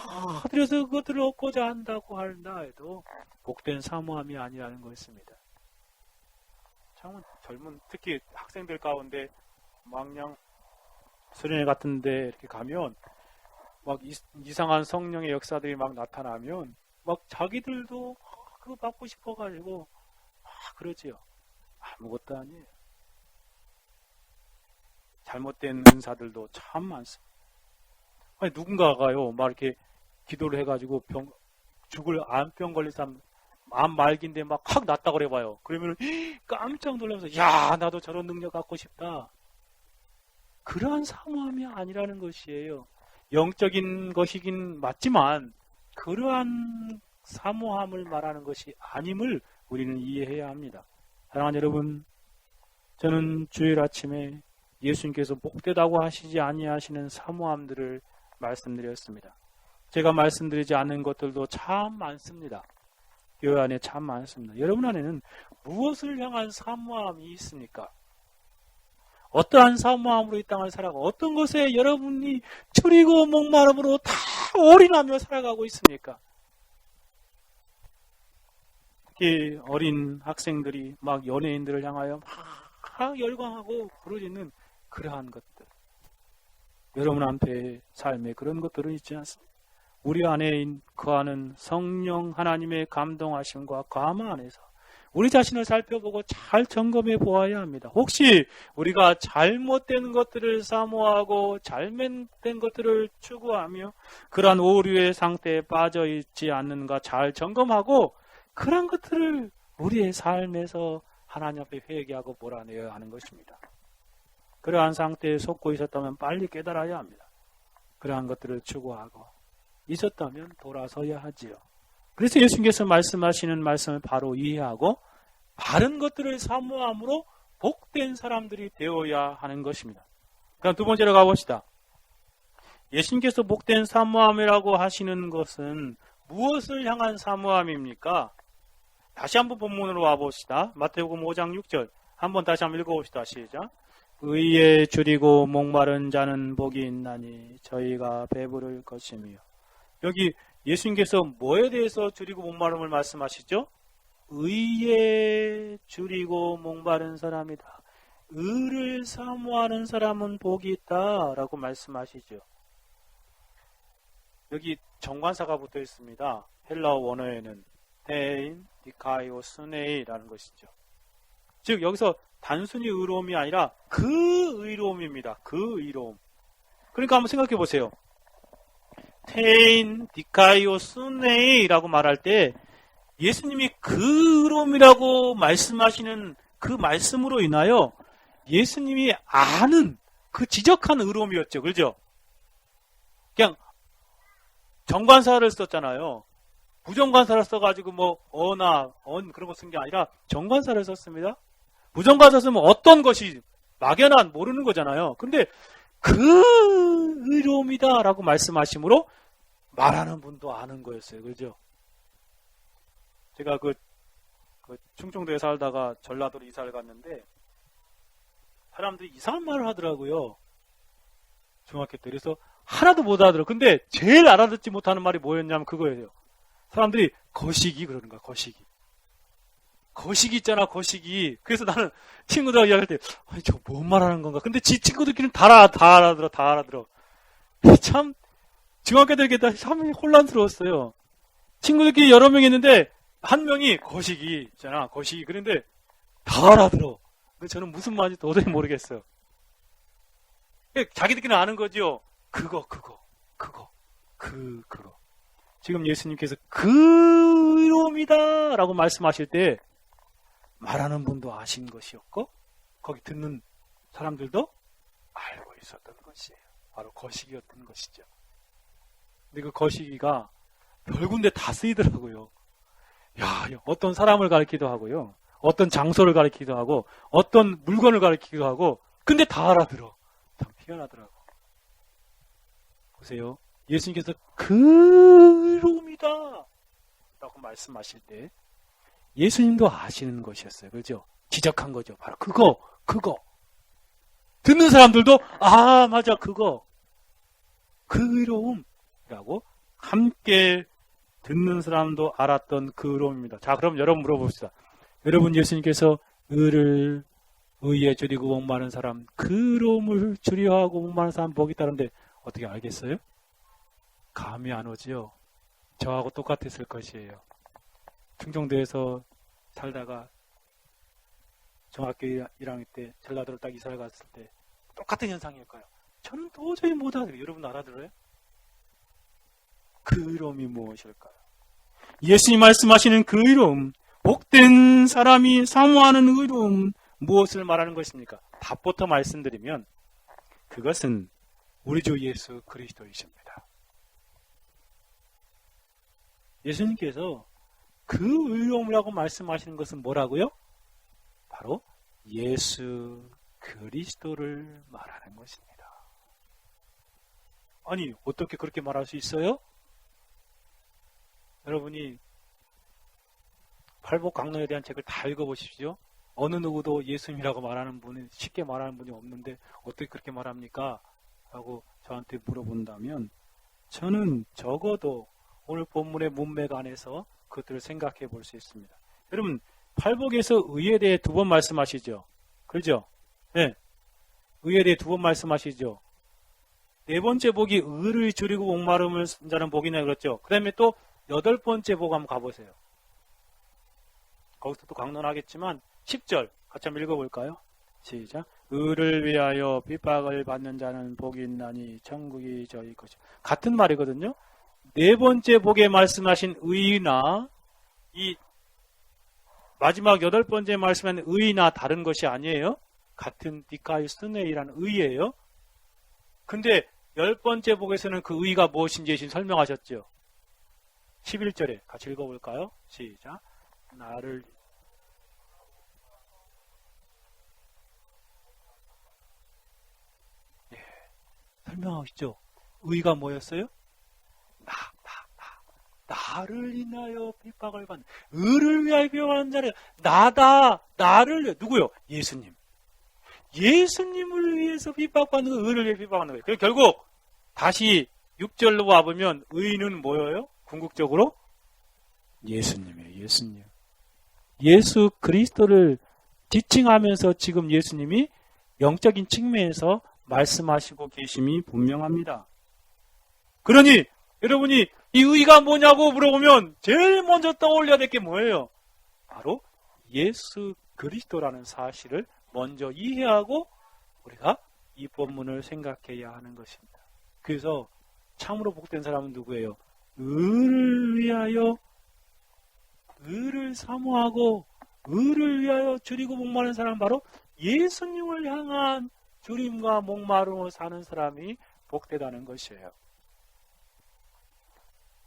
들여서 그것들을 얻고자 한다고 한다 해도 복된 사모함이 아니라는 것입니다. 참 젊은 특히 학생들 가운데 망냥 수련회 같은 데 이렇게 가면 막 이상한 성령의 역사들이 막 나타나면 막 자기들도 그거 받고 싶어가지고 그러지요. 아무것도 아니에요. 잘못된 은사들도 참 많습니다. 아니, 누군가가요, 막 이렇게 기도를 해가지고 죽을 암병 걸린 사람, 암 말기인데 막 확 낫다 그래봐요. 그러면 깜짝 놀라면서, 야, 나도 저런 능력 갖고 싶다. 그러한 사모함이 아니라는 것이에요. 영적인 것이긴 맞지만, 그러한 사모함을 말하는 것이 아님을 우리는 이해해야 합니다. 사랑하는 여러분, 저는 주일 아침에 예수님께서 복되다고 하시지 아니하시는 사모함들을 말씀드렸습니다. 제가 말씀드리지 않은 것들도 참 많습니다. 교회 안에 참 많습니다. 여러분 안에는 무엇을 향한 사모함이 있습니까? 어떠한 사모함으로 이 땅을 살아가고 어떤 것에 여러분이 줄이고 목마름으로 다 올인하며 살아가고 있습니까? 특히 어린 학생들이 막 연예인들을 향하여 막 열광하고 부르짖는 그러한 것들. 여러분 앞에 삶에 그런 것들은 있지 않습니다. 우리 안에 거하는 성령 하나님의 감동하심과 감화 안에서 우리 자신을 살펴보고 잘 점검해 보아야 합니다. 혹시 우리가 잘못된 것들을 사모하고 잘못된 것들을 추구하며 그러한 오류의 상태에 빠져 있지 않는가 잘 점검하고 그러한 것들을 우리의 삶에서 하나님 앞에 회개하고 몰아내야 하는 것입니다. 그러한 상태에 속고 있었다면 빨리 깨달아야 합니다. 그러한 것들을 추구하고 있었다면 돌아서야 하지요. 그래서 예수님께서 말씀하시는 말씀을 바로 이해하고 바른 것들을 사모함으로 복된 사람들이 되어야 하는 것입니다. 그럼 두 번째로 가봅시다. 예수님께서 복된 사모함이라고 하시는 것은 무엇을 향한 사모함입니까? 다시 한번 본문으로 와봅시다. 마태복음 5장 6절 한번 다시 한번 읽어봅시다. 시작. 의에 줄이고 목마른 자는 복이 있나니 저희가 배부를 것이며. 여기 예수님께서 뭐에 대해서 줄이고 목마름을 말씀하시죠? 의에 줄이고 목마른 사람이다. 의를 사모하는 사람은 복이 있다라고 말씀하시죠. 여기 정관사가 붙어 있습니다. 헬라어 원어에는 테인, 디카이오, 스네이라는 것이죠. 즉 여기서 단순히 의로움이 아니라 그 의로움입니다. 그 의로움. 그러니까 한번 생각해 보세요. 테인, 디카이오, 스네이라고 말할 때 예수님이 그 의로움이라고 말씀하시는 그 말씀으로 인하여 예수님이 아는 그 지적한 의로움이었죠. 그렇죠? 그냥 정관사를 썼잖아요. 부정관사를 써가지고 뭐 어나 그런 거 쓴 게 아니라 정관사를 썼습니다. 부정관사 쓰면 어떤 것이 막연한 모르는 거잖아요. 근데 그 의로움이다라고 말씀하심으로 말하는 분도 아는 거였어요. 그렇죠? 제가 그 충청도에 살다가 전라도로 이사를 갔는데 사람들이 이상한 말을 하더라고요. 중학교 때. 그래서 하나도 못 알아들어. 근데 제일 알아듣지 못하는 말이 뭐였냐면 그거예요. 사람들이 거시기 그러는 거야. 거시기. 거시기 있잖아. 거시기. 그래서 나는 친구들하고 이야기할 때 저 뭔 말하는 건가. 근데 지 친구들끼리는 다 알아들어. 참 중학교 때 참 혼란스러웠어요. 친구들끼리 여러 명 있는데 한 명이 거시기 있잖아. 거시기. 그런데 다 알아들어. 근데 저는 무슨 말인지 도저히 모르겠어요. 자기들끼리는 아는 거죠. 그거. 지금 예수님께서 그 의로움이다 라고 말씀하실 때 말하는 분도 아신 것이었고 거기 듣는 사람들도 알고 있었던 것이에요. 바로 거시기였던 것이죠. 근데 그 거시기가 별 군데 다 쓰이더라고요. 야, 어떤 사람을 가리키기도 하고요. 어떤 장소를 가리키기도 하고 어떤 물건을 가리키기도 하고 근데 다 알아들어. 참 희한하더라고. 보세요. 예수님께서 그 의로움이다 라고 말씀하실 때 예수님도 아시는 것이었어요. 그렇죠? 지적한 거죠. 바로 그거. 듣는 사람들도 아 맞아 그거. 그 의로움이라고 함께 듣는 사람도 알았던 그 의로움입니다. 자 그럼 여러분 물어봅시다. 여러분 예수님께서 의에 줄이고 목마른 사람 그 의로움을 줄여하고 목마른 사람 복이 있다는데 어떻게 알겠어요? 감이 안 오지요. 저하고 똑같았을 것이에요. 충청도에서 살다가 중학교 1학년 때 전라도로 딱 이사를 갔을 때 똑같은 현상일 거예요. 저는 도저히 못 알아들어요. 여러분 알아들어요? 그 의로움이 무엇일까요? 예수님 말씀하시는 그 의로움, 복된 사람이 사모하는 의로움, 무엇을 말하는 것입니까? 답부터 말씀드리면 그것은 우리 주 예수 그리스도이십니다. 예수님께서 그 의로움이라고 말씀하시는 것은 뭐라고요? 바로 예수 그리스도를 말하는 것입니다. 아니 어떻게 그렇게 말할 수 있어요? 여러분이 팔복강론에 대한 책을 다 읽어보십시오. 어느 누구도 예수님이라고 말하는 분이 쉽게 말하는 분이 없는데 어떻게 그렇게 말합니까? 라고 저한테 물어본다면 저는 적어도 오늘 본문의 문맥 안에서 그것들을 생각해 볼 수 있습니다. 여러분 팔복에서 의에 대해 두 번 말씀하시죠. 그렇죠? 네. 의에 대해 두 번 말씀하시죠. 네 번째 복이 의를 줄이고 목마름을 자는 복이냐 그랬죠. 그 다음에 또 여덟 번째 복 한번 가보세요. 거기서 또 강론하겠지만 10절 같이 한번 읽어볼까요? 시작. 의를 위하여 핍박을 받는 자는 복이 있나니 천국이 저희 것이요. 같은 말이거든요. 네 번째 복에 말씀하신 의나 이 마지막 여덟 번째 말씀하는 의나 다른 것이 아니에요. 같은 디카이스네이라는 의예요. 근데 열 번째 복에서는 그 의가 무엇인지 지금 설명하셨죠. 11절에 같이 읽어볼까요? 시작. 나를 설명하시죠. 의가 뭐였어요? 나를 인하여 핍박을 받는 의를 위하여 핍박하는 자는 나다. 나를 누구요? 예수님. 예수님을 위해서 핍박받는 거, 의를 위해 핍박하는 거예요. 결국 다시 6절로 와보면 의는 뭐예요? 궁극적으로 예수님이에요. 예수님. 예수 그리스도를 지칭하면서 지금 예수님이 영적인 측면에서 말씀하시고 계심이 분명합니다. 그러니 여러분이 이 의가 뭐냐고 물어보면 제일 먼저 떠올려야 될 게 뭐예요? 바로 예수 그리스도라는 사실을 먼저 이해하고 우리가 이 본문을 생각해야 하는 것입니다. 그래서 참으로 복된 사람은 누구예요? 의를 위하여, 의를 사모하고 의를 위하여 줄이고 목마른 사람은 바로 예수님을 향한 줄임과 목마름으로 사는 사람이 복되다는 것이에요.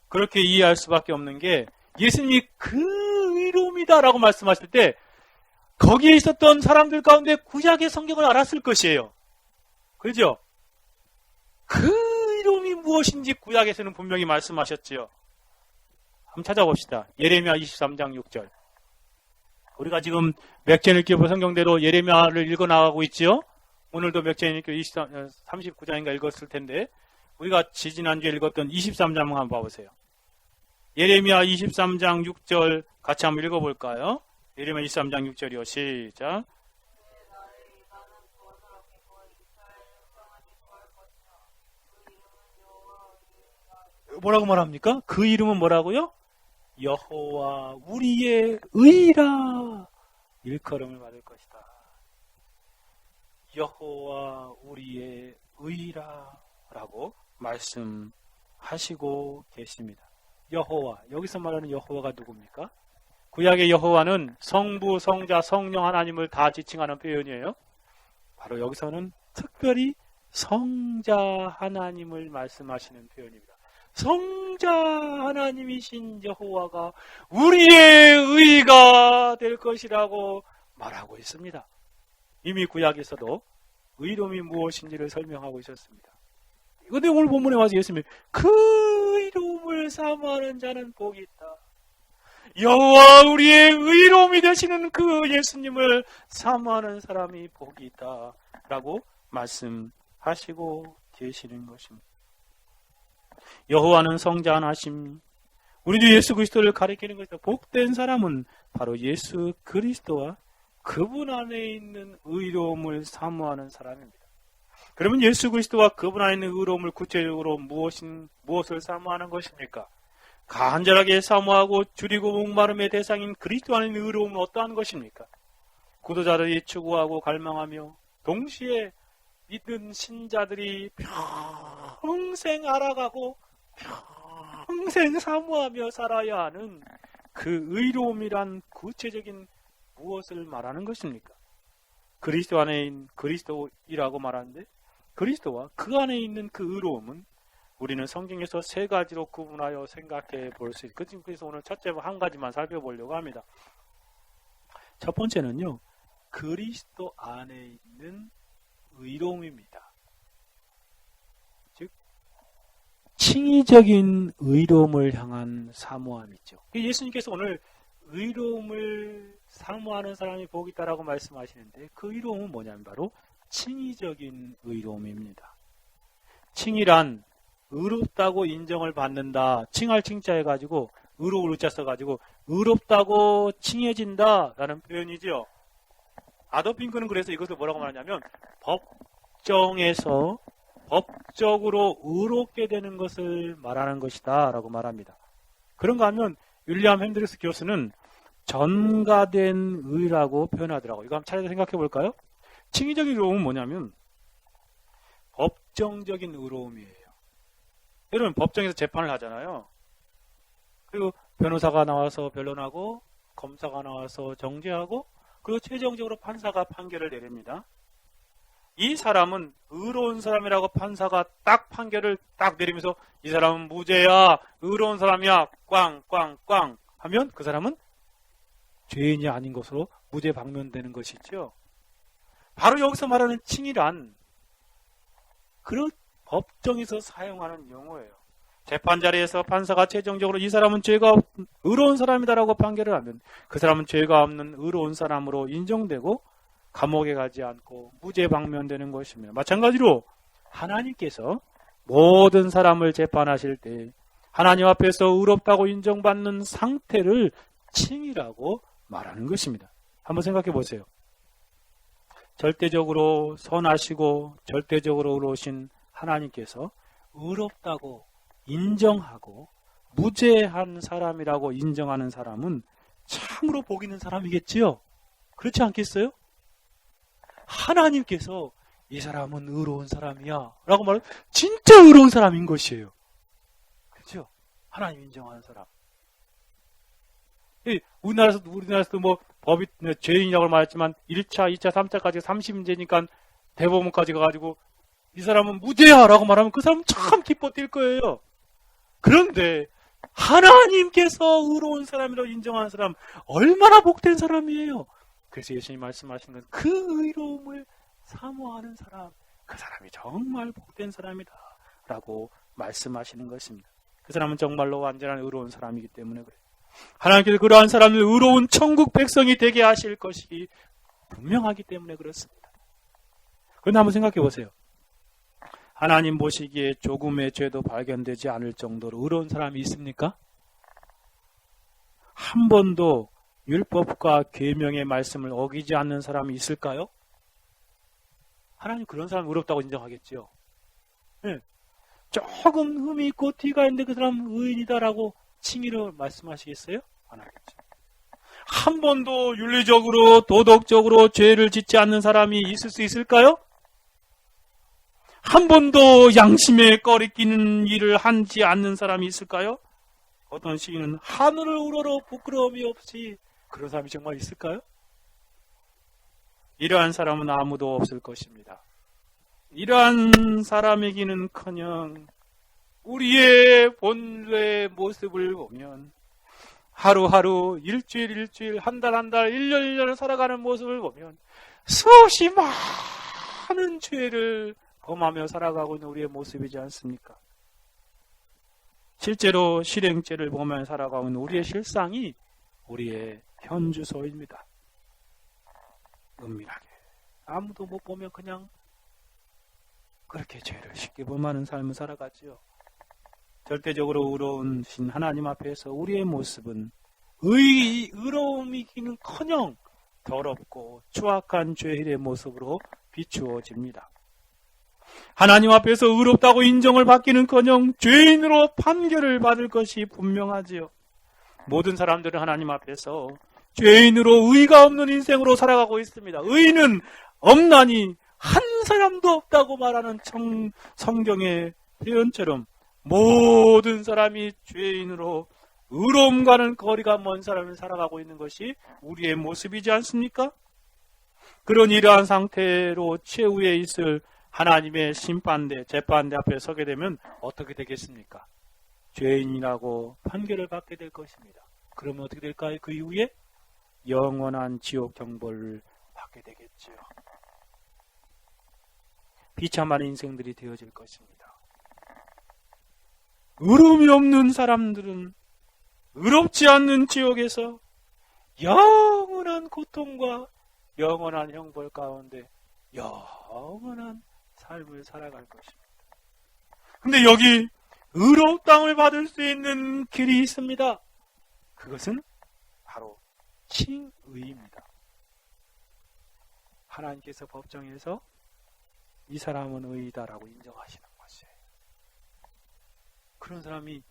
그렇게 이해할 수밖에 없는 게 예수님이 그 의로움이다라고 말씀하실 때 거기에 있었던 사람들 가운데 구약의 성경을 알았을 것이에요. 그죠? 그 의로움이 무엇인지 구약에서는 분명히 말씀하셨지요. 한번 찾아봅시다. 예레미야 23장 6절. 우리가 지금 맥제일교회 성경대로 예레미야를 읽어나가고 있지요. 오늘도 맥제일교회 39장인가 읽었을 텐데 우리가 지지난주에 읽었던 23장 한번 봐보세요. 예레미야 23장 6절 같이 한번 읽어볼까요? 예레미야 23장 6절이요. 시작. 뭐라고 말합니까? 그 이름은 뭐라고요? 여호와 우리의 의라 일컬음을 받을 것이다. 여호와 우리의 의라 라고 말씀하시고 계십니다. 여호와, 여기서 말하는 여호와가 누굽니까? 구약의 여호와는 성부, 성자, 성령 하나님을 다 지칭하는 표현이에요. 바로 여기서는 특별히 성자 하나님을 말씀하시는 표현입니다. 성자 하나님이신 여호와가 우리의 의가 될 것이라고 말하고 있습니다. 이미 구약에서도 의로움이 무엇인지를 설명하고 있었습니다. 그런데 오늘 본문에 와서 예수님이 그 의로움을 사모하는 자는 복이 있다. 여호와 우리의 의로움이 되시는 그 예수님을 사모하는 사람이 복이 있다 라고 말씀하시고 계시는 것입니다. 여호와는 성자 하나심, 우리 주 예수 그리스도를 가리키는 것이다. 복된 사람은 바로 예수 그리스도와 그분 안에 있는 의로움을 사모하는 사람입니다. 그러면 예수 그리스도와 그분 안에 있는 의로움을 구체적으로 무엇을 사모하는 것입니까? 간절하게 사모하고 줄이고 목마름의 대상인 그리스도 안에 있는 의로움은 어떠한 것입니까? 구도자들이 추구하고 갈망하며 동시에 믿는 신자들이 평생 알아가고 평생 사모하며 살아야 하는 그 의로움이란 구체적인 무엇을 말하는 것입니까? 그리스도 안에 있는 그리스도이라고 말하는데 그리스도와 그 안에 있는 그 의로움은 우리는 성경에서 세 가지로 구분하여 생각해 볼 수 있어요. 그래서 오늘 첫째 한 가지만 살펴보려고 합니다. 첫 번째는요, 그리스도 안에 있는 의로움입니다. 즉 칭의적인 의로움을 향한 사모함이죠. 예수님께서 오늘 의로움을 사모하는 사람이 복이 있다라고 말씀하시는데 그 의로움은 뭐냐면 바로 칭의적인 의로움입니다. 칭의란 의롭다고 인정을 받는다. 칭할 칭자해가지고 의로울 의자 써가지고 의롭다고 칭해진다라는 표현이죠. 아도르 핑크는 그래서 이것을 뭐라고 말하냐면 법정에서 법적으로 의롭게 되는 것을 말하는 것이다 라고 말합니다. 그런가 하면 윌리엄 핸드릭스 교수는 전가된 의라고 표현하더라고요. 이거 한번 차례로 생각해 볼까요? 칭의적인 의로움은 뭐냐면 법정적인 의로움이에요. 여러분 법정에서 재판을 하잖아요. 그리고 변호사가 나와서 변론하고 검사가 나와서 정죄하고 그리고 최종적으로 판사가 판결을 내립니다. 이 사람은 의로운 사람이라고 판사가 딱 판결을 딱 내리면서 이 사람은 무죄야, 의로운 사람이야, 꽝꽝꽝 하면 그 사람은 죄인이 아닌 것으로 무죄 방면되는 것이죠. 바로 여기서 말하는 칭의란 그런 법정에서 사용하는 용어예요. 재판 자리에서 판사가 최종적으로 이 사람은 죄가 의로운 사람이다라고 판결을 하면 그 사람은 죄가 없는 의로운 사람으로 인정되고 감옥에 가지 않고 무죄 방면되는 것입니다. 마찬가지로 하나님께서 모든 사람을 재판하실 때 하나님 앞에서 의롭다고 인정받는 상태를 칭의라고 말하는 것입니다. 한번 생각해 보세요. 절대적으로 선하시고 절대적으로 의로우신 하나님께서 의롭다고 인정하고 무죄한 사람이라고 인정하는 사람은 참으로 복 있는 사람이겠지요? 그렇지 않겠어요? 하나님께서 이 사람은 의로운 사람이야 라고 말하면 진짜 의로운 사람인 것이에요. 그렇죠? 하나님 인정하는 사람. 우리나라에서도 뭐 법이 죄인이라고 말했지만 1차, 2차, 3차까지 30인제니까 대법원까지 가가지고 이 사람은 무죄야 라고 말하면 그 사람은 참 기뻐 뛸 거예요. 그런데 하나님께서 의로운 사람이라고 인정하는 사람 얼마나 복된 사람이에요. 그래서 예수님이 말씀하시는 건 그 의로움을 사모하는 사람, 그 사람이 정말 복된 사람이다 라고 말씀하시는 것입니다. 그 사람은 정말로 완전한 의로운 사람이기 때문에 그래요. 하나님께서 그러한 사람을 의로운 천국 백성이 되게 하실 것이 분명하기 때문에 그렇습니다. 그런데 한번 생각해 보세요. 하나님 보시기에 조금의 죄도 발견되지 않을 정도로 의로운 사람이 있습니까? 한 번도 율법과 계명의 말씀을 어기지 않는 사람이 있을까요? 하나님 그런 사람 의롭다고 인정하겠죠. 네. 조금 흠이 있고 티가 있는데 그 사람은 의인이다라고 칭의로 말씀하시겠어요? 안 하겠죠. 한 번도 윤리적으로 도덕적으로 죄를 짓지 않는 사람이 있을 수 있을까요? 한 번도 양심에 꺼리끼는 일을 하지 않는 사람이 있을까요? 어떤 시인은 하늘을 우러러 부끄러움이 없이 그런 사람이 정말 있을까요? 이러한 사람은 아무도 없을 것입니다. 이러한 사람이기는커녕 우리의 본래의 모습을 보면 하루하루 일주일 한 달 1년 살아가는 모습을 보면 수없이 많은 죄를 범하며 살아가고 있는 우리의 모습이지 않습니까? 실제로 실행죄를 범하며 살아가고 있는 우리의 실상이 우리의 현주소입니다. 은밀하게 아무도 못 보면 그냥 그렇게 죄를 쉽게 범하는 삶을 살아가지요. 절대적으로 의로운 신 하나님 앞에서 우리의 모습은 의로움이기는커녕 더럽고 추악한 죄인의 모습으로 비추어집니다. 하나님 앞에서 의롭다고 인정을 받기는커녕 죄인으로 판결을 받을 것이 분명하지요. 모든 사람들은 하나님 앞에서 죄인으로 의가 없는 인생으로 살아가고 있습니다. 의인은 없나니 한 사람도 없다고 말하는 성경의 표현처럼 모든 사람이 죄인으로 의로움과는 거리가 먼 사람을 살아가고 있는 것이 우리의 모습이지 않습니까? 그런 이러한 상태로 최후에 있을 하나님의 심판대, 재판대 앞에 서게 되면 어떻게 되겠습니까? 죄인이라고 판결을 받게 될 것입니다. 그러면 어떻게 될까요? 그 이후에 영원한 지옥 경보를 받게 되겠지요. 비참한 인생들이 되어질 것입니다. 의로움이 없는 사람들은 의롭지 않는 지옥에서 영원한 고통과 영원한 형벌 가운데 영원한 삶을 살아갈 것입니다. 근데 여기 의롭다함을 받을 수 있는 길이 있습니다. 그것은 바로 칭의입니다. 하나님께서 법정에서 이 사람은 의이다라고 인정하시는 것이에요. 그런 사람이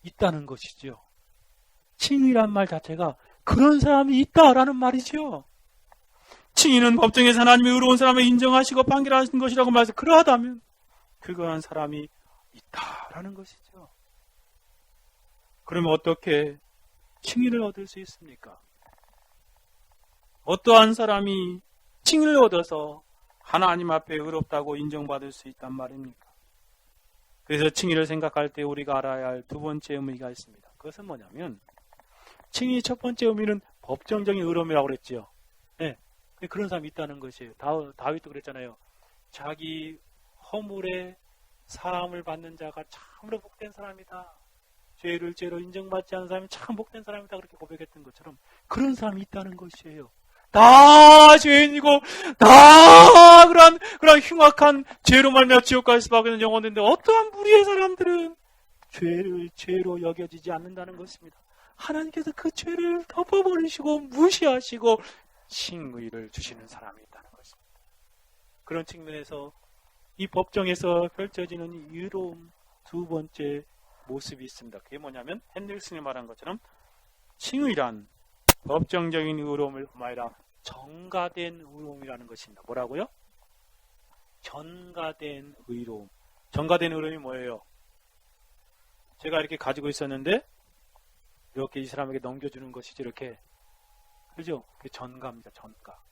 있다는 것이죠. 칭의란 말 자체가 그런 사람이 있다라는 말이죠. 칭의는 법정에서 하나님의 의로운 사람을 인정하시고 판결하신 것이라고 말해서 그러하다면 그러한 사람이 있다라는 것이죠. 그러면 어떻게 칭의를 얻을 수 있습니까? 어떠한 사람이 칭의를 얻어서 하나님 앞에 의롭다고 인정받을 수 있단 말입니까? 그래서 칭의를 생각할 때 우리가 알아야 할 두 번째 의미가 있습니다. 그것은 뭐냐면 칭의 첫 번째 의미는 법정적인 의로움이라고 그랬죠. 네. 그런 사람이 있다는 것이에요. 다윗도 그랬잖아요. 자기 허물에 사함을 받는 자가 참으로 복된 사람이다. 죄를 죄로 인정받지 않은 사람이 참 복된 사람이다. 그렇게 고백했던 것처럼 그런 사람이 있다는 것이에요. 다 죄인이고 다 그런 흉악한 죄로 말미암아 지옥 갈 수밖에 없는 영혼인데 어떠한 무리의 사람들은 죄를 죄로 여겨지지 않는다는 것입니다. 하나님께서 그 죄를 덮어버리시고 무시하시고 칭의를 주시는 사람이 있다는 것입니다. 그런 측면에서 이 법정에서 펼쳐지는 의로움 두 번째 모습이 있습니다. 그게 뭐냐면 핸델슨이 말한 것처럼 칭의란 법정적인 의로움을 아니라 전가된 의로움이라는 것입니다. 뭐라고요? 전가된 의로움. 전가된 의로움이 뭐예요? 제가 이렇게 가지고 있었는데 이렇게 이 사람에게 넘겨주는 것이지 이렇게. 그죠? 그게 전가입니다. 전가.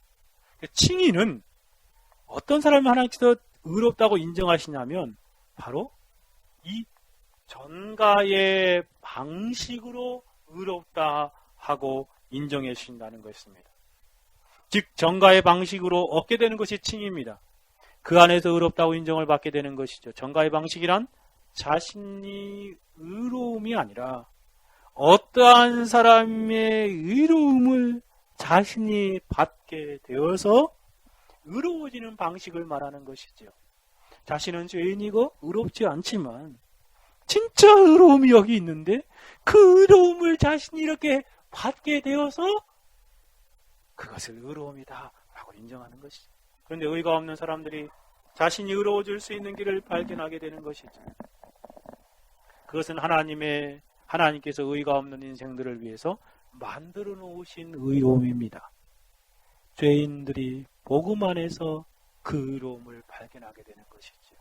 칭의는 어떤 사람이 하나님께서 의롭다고 인정하시냐면 바로 이 전가의 방식으로 의롭다 하고 인정해 주신다는 것입니다. 즉 전가의 방식으로 얻게 되는 것이 칭의입니다. 그 안에서 의롭다고 인정을 받게 되는 것이죠. 전가의 방식이란 자신이 의로움이 아니라 어떠한 사람의 의로움을 자신이 받게 되어서 의로워지는 방식을 말하는 것이죠. 자신은 죄인이고 의롭지 않지만 진짜 의로움이 여기 있는데 그 의로움을 자신이 이렇게 받게 되어서 그것을 의로움이다 라고 인정하는 것이죠. 그런데 의가 없는 사람들이 자신이 의로워질 수 있는 길을 발견하게 되는 것이죠. 그것은 하나님께서 의가 없는 인생들을 위해서 만들어 놓으신 의로움입니다. 죄인들이 복음 안에서 그 의로움을 발견하게 되는 것이죠.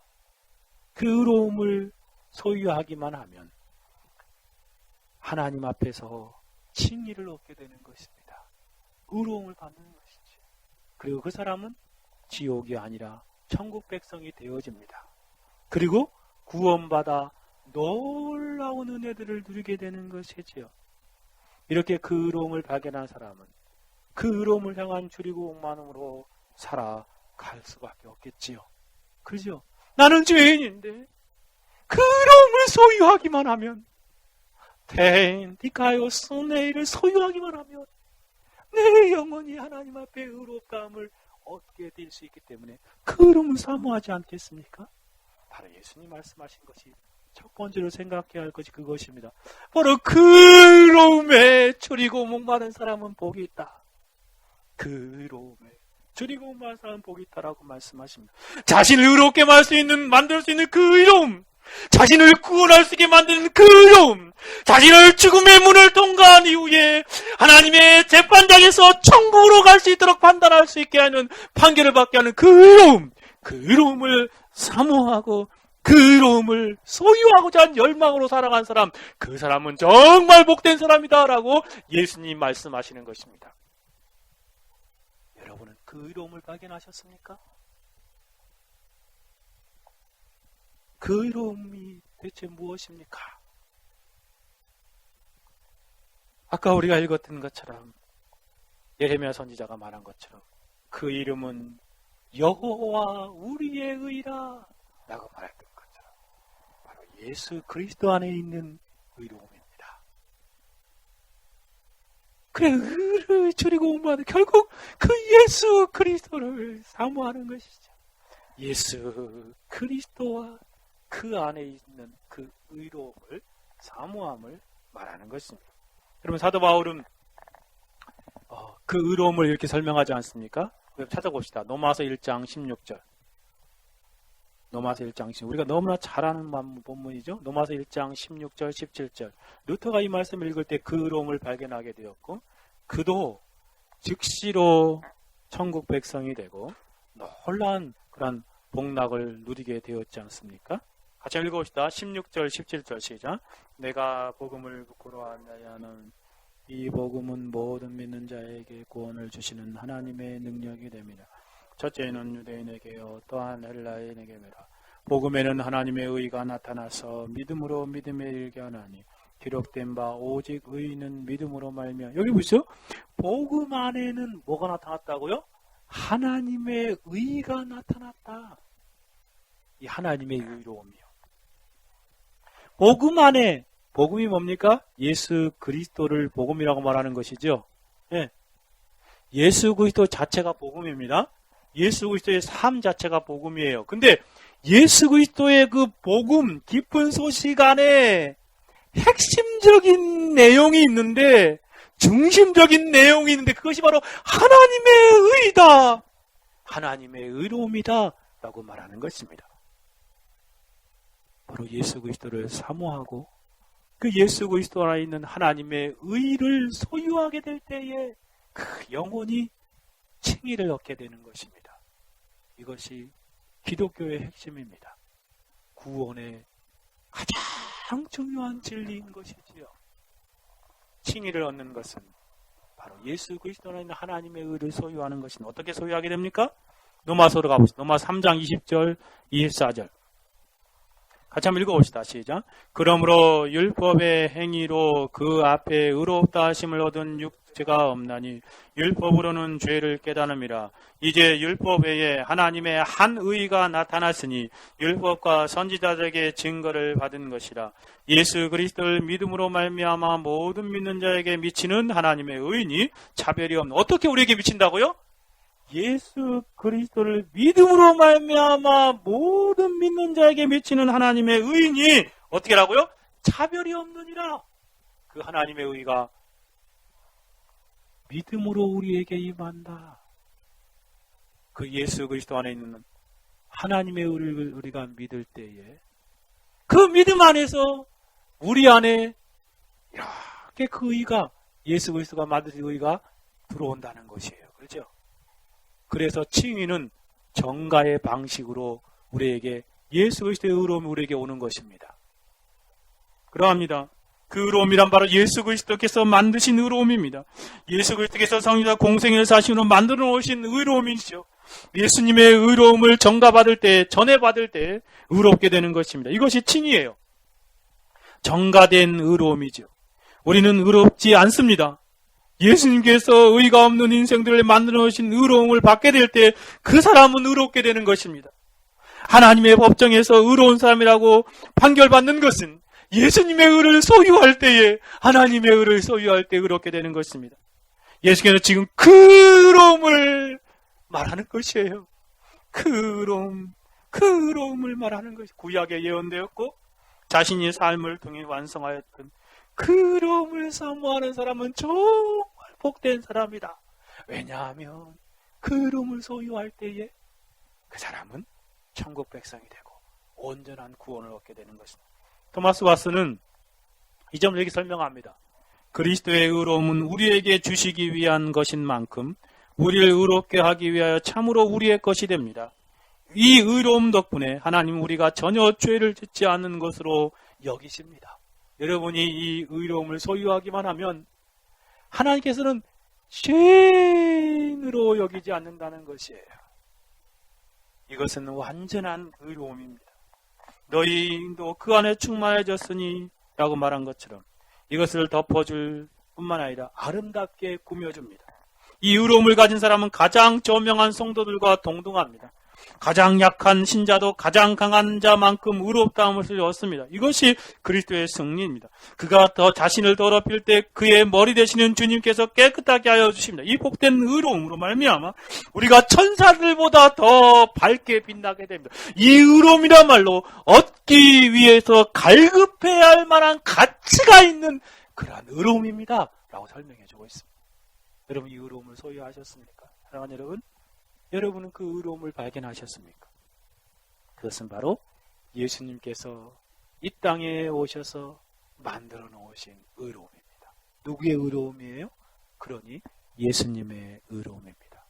그 의로움을 소유하기만 하면 하나님 앞에서 칭의를 얻게 되는 것입니다. 의로움을 받는 것이죠. 그리고 그 사람은 지옥이 아니라 천국 백성이 되어집니다. 그리고 구원받아 놀라운 은혜들을 누리게 되는 것이지요. 이렇게 그 의로움을 발견한 사람은 그 의로움을 향한 줄이고 옥만음으로 살아갈 수밖에 없겠지요. 그렇죠? 나는 죄인인데 그 의로움을 소유하기만 하면 디카요스네이를 소유하기만 하면 내 영혼이 하나님 앞에 의롭다함을 얻게 될 수 있기 때문에 그 의로움을 사모하지 않겠습니까? 바로 예수님 말씀하신 것이 첫 번째로 생각해야 할 것이 그것입니다. 바로 그 의로움에 줄이고 목마른 사람은 복이 있다. 그 의로움에 줄이고 목마른 사람은 복이 있다라고 말씀하십니다. 자신을 의롭게 만들 수 있는 그 의로움, 자신을 구원할 수 있게 만드는 그 의로움, 자신을 죽음의 문을 통과한 이후에 하나님의 재판장에서 천국으로 갈 수 있도록 판단할 수 있게 하는 판결을 받게 하는 그 의로움, 그 의로움을 사모하고 그 의로움을 소유하고자 한 열망으로 살아간 사람, 그 사람은 정말 복된 사람이다 라고 예수님 말씀하시는 것입니다. 여러분은 그 의로움을 발견하셨습니까? 그 의로움이 대체 무엇입니까? 아까 우리가 읽었던 것처럼 예레미야 선지자가 말한 것처럼 그 이름은 여호와 우리의 의라 라고 말했던 것처럼 바로 예수 그리스도 안에 있는 의로움입니다. 그래, 의를 줄이고 옹호하는 결국 그 예수 그리스도를 사모하는 것이죠. 예수 그리스도와 그 안에 있는 그 의로움을 사모함을 말하는 것입니다. 여러분 사도 바울은 그 의로움을 이렇게 설명하지 않습니까? 찾아봅시다. 로마서 1장 16절. 로마서 1장 16절. 우리가 너무나 잘 아는 본문이죠. 로마서 1장 16절 17절. 루터가 이 말씀을 읽을 때 그 의로움을 발견하게 되었고 그도 즉시로 천국 백성이 되고 놀라운 그런 복락을 누리게 되었지 않습니까? 같이 읽어봅시다. 16절 17절 시작. 내가 복음을 부끄러 하는 이 복음은 모든 믿는 자에게 구원을 주시는 하나님의 능력이 됩니다. 첫째는 유대인에게요 또한 헬라인에게라. 복음에는 하나님의 의가 나타나서 믿음으로 믿음에 이르게 하나니 기록된 바 오직 의인은 믿음으로 말미암아. 여기 보시죠. 복음 안에는 뭐가 나타났다고요? 하나님의 의가 나타났다. 이 하나님의 의로움이요. 복음 안에 복음이 뭡니까? 예수 그리스도를 복음이라고 말하는 것이죠. 예. 예수 그리스도 자체가 복음입니다. 예수 그리스도의 삶 자체가 복음이에요. 근데 예수 그리스도의 그 복음, 깊은 소식 안에 핵심적인 내용이 있는데 중심적인 내용이 있는데 그것이 바로 하나님의 의다. 하나님의 의로움이다 라고 말하는 것입니다. 바로 예수 그리스도를 사모하고 그 예수 그리스도 안에 있는 하나님의 의를 소유하게 될 때에 그 영혼이 칭의를 얻게 되는 것입니다. 이것이 기독교의 핵심입니다. 구원의 가장 중요한 진리인 것이지요. 칭의를 얻는 것은 바로 예수 그리스도 안에 있는 하나님의 의를 소유하는 것은 어떻게 소유하게 됩니까? 로마서로 가보시죠. 로마 3장 20절 24절 같이 한번 읽어봅시다. 시작. 그러므로 율법의 행위로 그 앞에 의롭다 하심을 얻은 육체가 없나니 율법으로는 죄를 깨달음이라. 이제 율법 외에 하나님의 한 의가 나타났으니 율법과 선지자들에게 증거를 받은 것이라. 예수 그리스도를 믿음으로 말미암아 모든 믿는 자에게 미치는 하나님의 의니 차별이 없는. 어떻게 우리에게 미친다고요? 예수 그리스도를 믿음으로 말미암아 모든 믿는 자에게 미치는 하나님의 의인이 어떻게 라고요? 차별이 없느니라. 그 하나님의 의가 믿음으로 우리에게 임한다. 그 예수 그리스도 안에 있는 하나님의 의를 우리가 믿을 때에 그 믿음 안에서 우리 안에 이렇게 그 의가 예수 그리스도가 만드신 의가 들어온다는 것이에요. 그렇죠? 그래서 칭의는 정가의 방식으로 우리에게 예수 그리스도의 의로움이 우리에게 오는 것입니다. 그러합니다. 그 의로움이란 바로 예수 그리스도께서 만드신 의로움입니다. 예수 그리스도께서 성리자 공생의 사신으로 만들어 놓으신 의로움이죠. 예수님의 의로움을 정가받을 때, 전해받을 때 의롭게 되는 것입니다. 이것이 칭의예요. 정가된 의로움이죠. 우리는 의롭지 않습니다. 예수님께서 의가 없는 인생들을 만들어 놓으신 의로움을 받게 될 때 그 사람은 의롭게 되는 것입니다. 하나님의 법정에서 의로운 사람이라고 판결받는 것은 예수님의 의를 소유할 때에 하나님의 의를 소유할 때 의롭게 되는 것입니다. 예수께서 지금 그 의로움을 말하는 것이에요. 그 의로움을 말하는 것이 구약에 예언되었고 자신이 삶을 통해 완성하였던 그 의로움을 사모하는 사람은 정말 복된 사람이다. 왜냐하면 그 의로움을 소유할 때에 그 사람은 천국 백성이 되고 온전한 구원을 얻게 되는 것입니다. 토마스 왓슨은 이 점을 이렇게 설명합니다. 그리스도의 의로움은 우리에게 주시기 위한 것인 만큼 우리를 의롭게 하기 위하여 참으로 우리의 것이 됩니다. 이 의로움 덕분에 하나님 우리가 전혀 죄를 짓지 않는 것으로 여기십니다. 여러분이 이 의로움을 소유하기만 하면 하나님께서는 죄인으로 여기지 않는다는 것이에요. 이것은 완전한 의로움입니다. 너희도 그 안에 충만해졌으니 라고 말한 것처럼 이것을 덮어줄 뿐만 아니라 아름답게 꾸며줍니다. 이 의로움을 가진 사람은 가장 저명한 성도들과 동등합니다. 가장 약한 신자도 가장 강한 자만큼 의롭다함을 얻습니다. 이것이 그리스도의 승리입니다. 그가 더 자신을 더럽힐 때 그의 머리 되시는 주님께서 깨끗하게 하여 주십니다. 이 복된 의로움으로 말미암아 우리가 천사들보다 더 밝게 빛나게 됩니다. 이 의로움이라말로 얻기 위해서 갈급해야 할 만한 가치가 있는 그러한 의로움입니다 라고 설명해 주고 있습니다. 여러분 이 의로움을 소유하셨습니까? 사랑하는 여러분, 여러분은 그 의로움을 발견하셨습니까? 그것은 바로 예수님께서 이 땅에 오셔서 만들어 놓으신 의로움입니다. 누구의 의로움이에요? 그러니 예수님의 의로움입니다.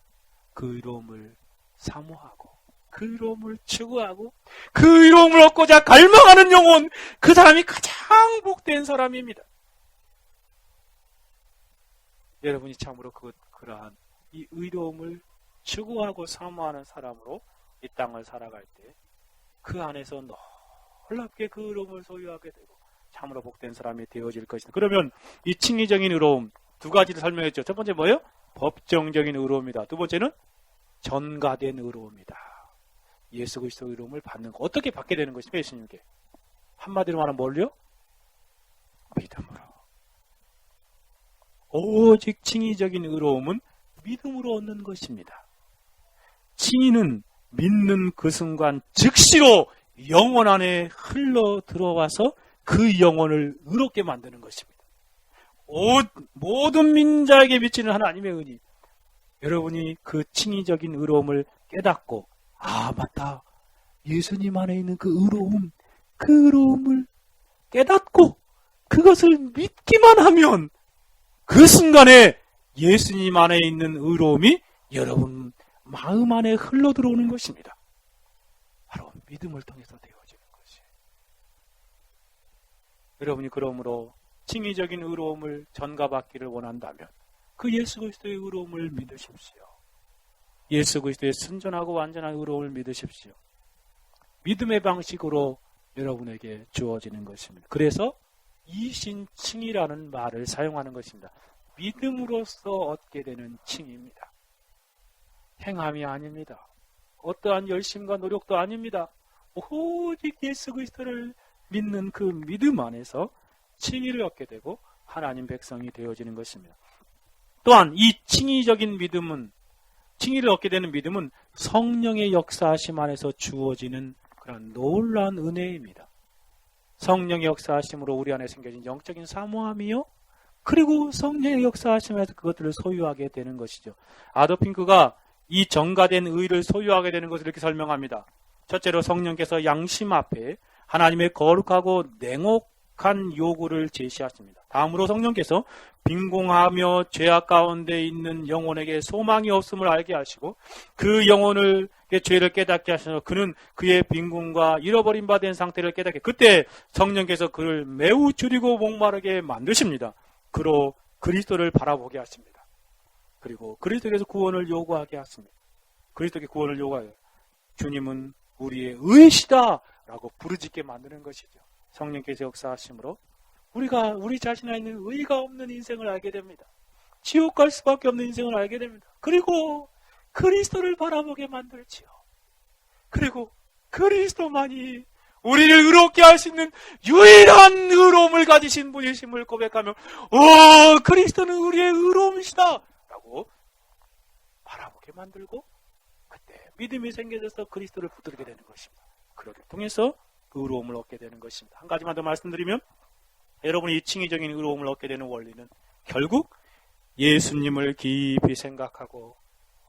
그 의로움을 사모하고 그 의로움을 추구하고 그 의로움을 얻고자 갈망하는 영혼, 그 사람이 가장 복된 사람입니다. 여러분이 참으로 그러한 이 의로움을 추구하고 사모하는 사람으로 이 땅을 살아갈 때 그 안에서 놀랍게 그 의로움을 소유하게 되고 참으로 복된 사람이 되어질 것이다. 그러면 이 칭의적인 의로움 두 가지를 설명했죠. 첫 번째 뭐예요? 법정적인 의로움이다. 두 번째는 전가된 의로움이다. 예수 그리스도의 의로움을 받는 거. 어떻게 받게 되는 것입니까? 예수님께. 한마디로 말하면 뭘요? 믿음으로. 오직 칭의적인 의로움은 믿음으로 얻는 것입니다. 칭의는 믿는 그 순간 즉시로 영혼 안에 흘러 들어와서 그 영혼을 의롭게 만드는 것입니다. 모든 민자에게 미치는 하나님의 은혜. 여러분이 그 칭의적인 의로움을 깨닫고, 아, 맞다. 예수님 안에 있는 그 의로움을 깨닫고 그것을 믿기만 하면 그 순간에 예수님 안에 있는 의로움이 여러분 마음 안에 흘러 들어오는 것입니다. 바로 믿음을 통해서 되어지는 것이에요. 여러분이 그러므로 칭의적인 의로움을 전가받기를 원한다면 그 예수 그리스도의 의로움을 믿으십시오. 예수 그리스도의 순전하고 완전한 의로움을 믿으십시오. 믿음의 방식으로 여러분에게 주어지는 것입니다. 그래서 이신칭이라는 말을 사용하는 것입니다. 믿음으로써 얻게 되는 칭입니다. 행함이 아닙니다. 어떠한 열심과 노력도 아닙니다. 오직 예수 그리스도를 믿는 그 믿음 안에서 칭의를 얻게 되고 하나님 백성이 되어지는 것입니다. 또한 이 칭의적인 믿음은, 칭의를 얻게 되는 믿음은 성령의 역사하심 안에서 주어지는 그런 놀라운 은혜입니다. 성령의 역사하심으로 우리 안에 생겨진 영적인 사모함이요, 그리고 성령의 역사하심에서 그것들을 소유하게 되는 것이죠. 아도핑크가 이 정가된 의를 소유하게 되는 것을 이렇게 설명합니다. 첫째로 성령께서 양심 앞에 하나님의 거룩하고 냉혹한 요구를 제시하십니다. 다음으로 성령께서 빈궁하며 죄악 가운데 있는 영혼에게 소망이 없음을 알게 하시고 그 영혼을 죄를 깨닫게 하셔서 그는 그의 빈궁과 잃어버린 바 된 상태를 깨닫게, 그때 성령께서 그를 매우 줄이고 목마르게 만드십니다. 그로 그리스도를 바라보게 하십니다. 그리고 그리스도께서 구원을 요구하게 하십니다. 그리스도께 구원을 요구하여 주님은 우리의 의시다 라고 부르짖게 만드는 것이죠. 성령께서 역사하심으로 우리가 우리 자신 안에 있는 의가 없는 인생을 알게 됩니다. 지옥 갈 수밖에 없는 인생을 알게 됩니다. 그리고 그리스도를 바라보게 만들지요. 그리고 그리스도만이 우리를 의롭게 할 수 있는 유일한 의로움을 가지신 분이심을 고백하며 그리스도는 우리의 의로움이시다 라고 바라보게 만들고, 그때 믿음이 생겨져서 그리스도를 붙들게 되는 것입니다. 그렇게 통해서 의로움을 얻게 되는 것입니다. 한 가지만 더 말씀드리면, 여러분이 이 칭의적인 의로움을 얻게 되는 원리는 결국 예수님을 깊이 생각하고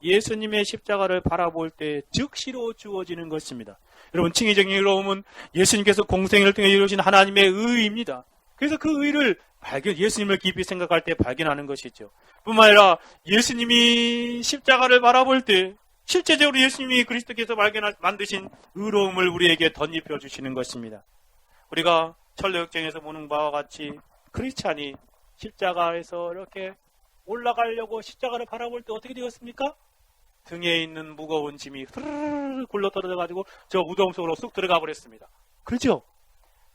예수님의 십자가를 바라볼 때 즉시로 주어지는 것입니다. 여러분, 칭의적인 의로움은 예수님께서 공생애를 통해 이루신 하나님의 의입니다. 그래서 그 의를 예수님을 깊이 생각할 때 발견하는 것이죠. 뿐만 아니라 예수님이 십자가를 바라볼 때 실제적으로 예수님이 그리스도께서 만드신 의로움을 우리에게 덧입혀 주시는 것입니다. 우리가 천례역정에서 보는 바와 같이 크리스찬이 십자가에서 이렇게 올라가려고 십자가를 바라볼 때 어떻게 되었습니까? 등에 있는 무거운 짐이 흐르르 굴러 떨어져가지고 저 무덤 속으로 쑥 들어가 버렸습니다. 그렇죠?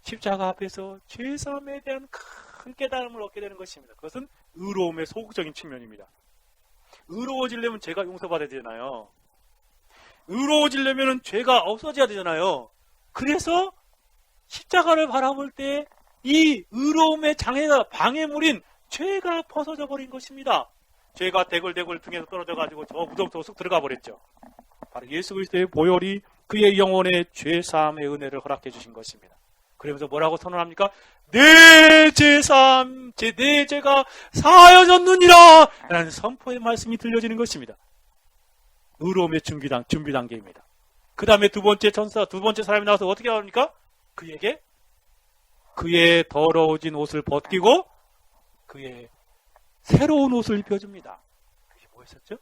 십자가 앞에서 죄사함에 대한 큰 깨달음을 얻게 되는 것입니다. 그것은 의로움의 소극적인 측면입니다. 의로워지려면 죄가 용서받아야 되잖아요. 의로워지려면 죄가 없어져야 되잖아요. 그래서 십자가를 바라볼 때 이 의로움의 방해물인 죄가 벗어져 버린 것입니다. 죄가 대굴대굴 등에서 떨어져가지고 저 무덤 속으로 쑥 들어가 버렸죠. 바로 예수 그리스도의 보혈이 그의 영혼에 죄사함의 은혜를 허락해 주신 것입니다. 그러면서 뭐라고 선언합니까? 내 죄사함, 내 죄가 사하여졌느니라 라는 선포의 말씀이 들려지는 것입니다. 의로움의 준비 단계입니다. 그 다음에 두 번째 사람이 나와서 어떻게 합니까? 그에게 그의 더러워진 옷을 벗기고 그의 새로운 옷을 입혀줍니다. 그게 뭐였었죠?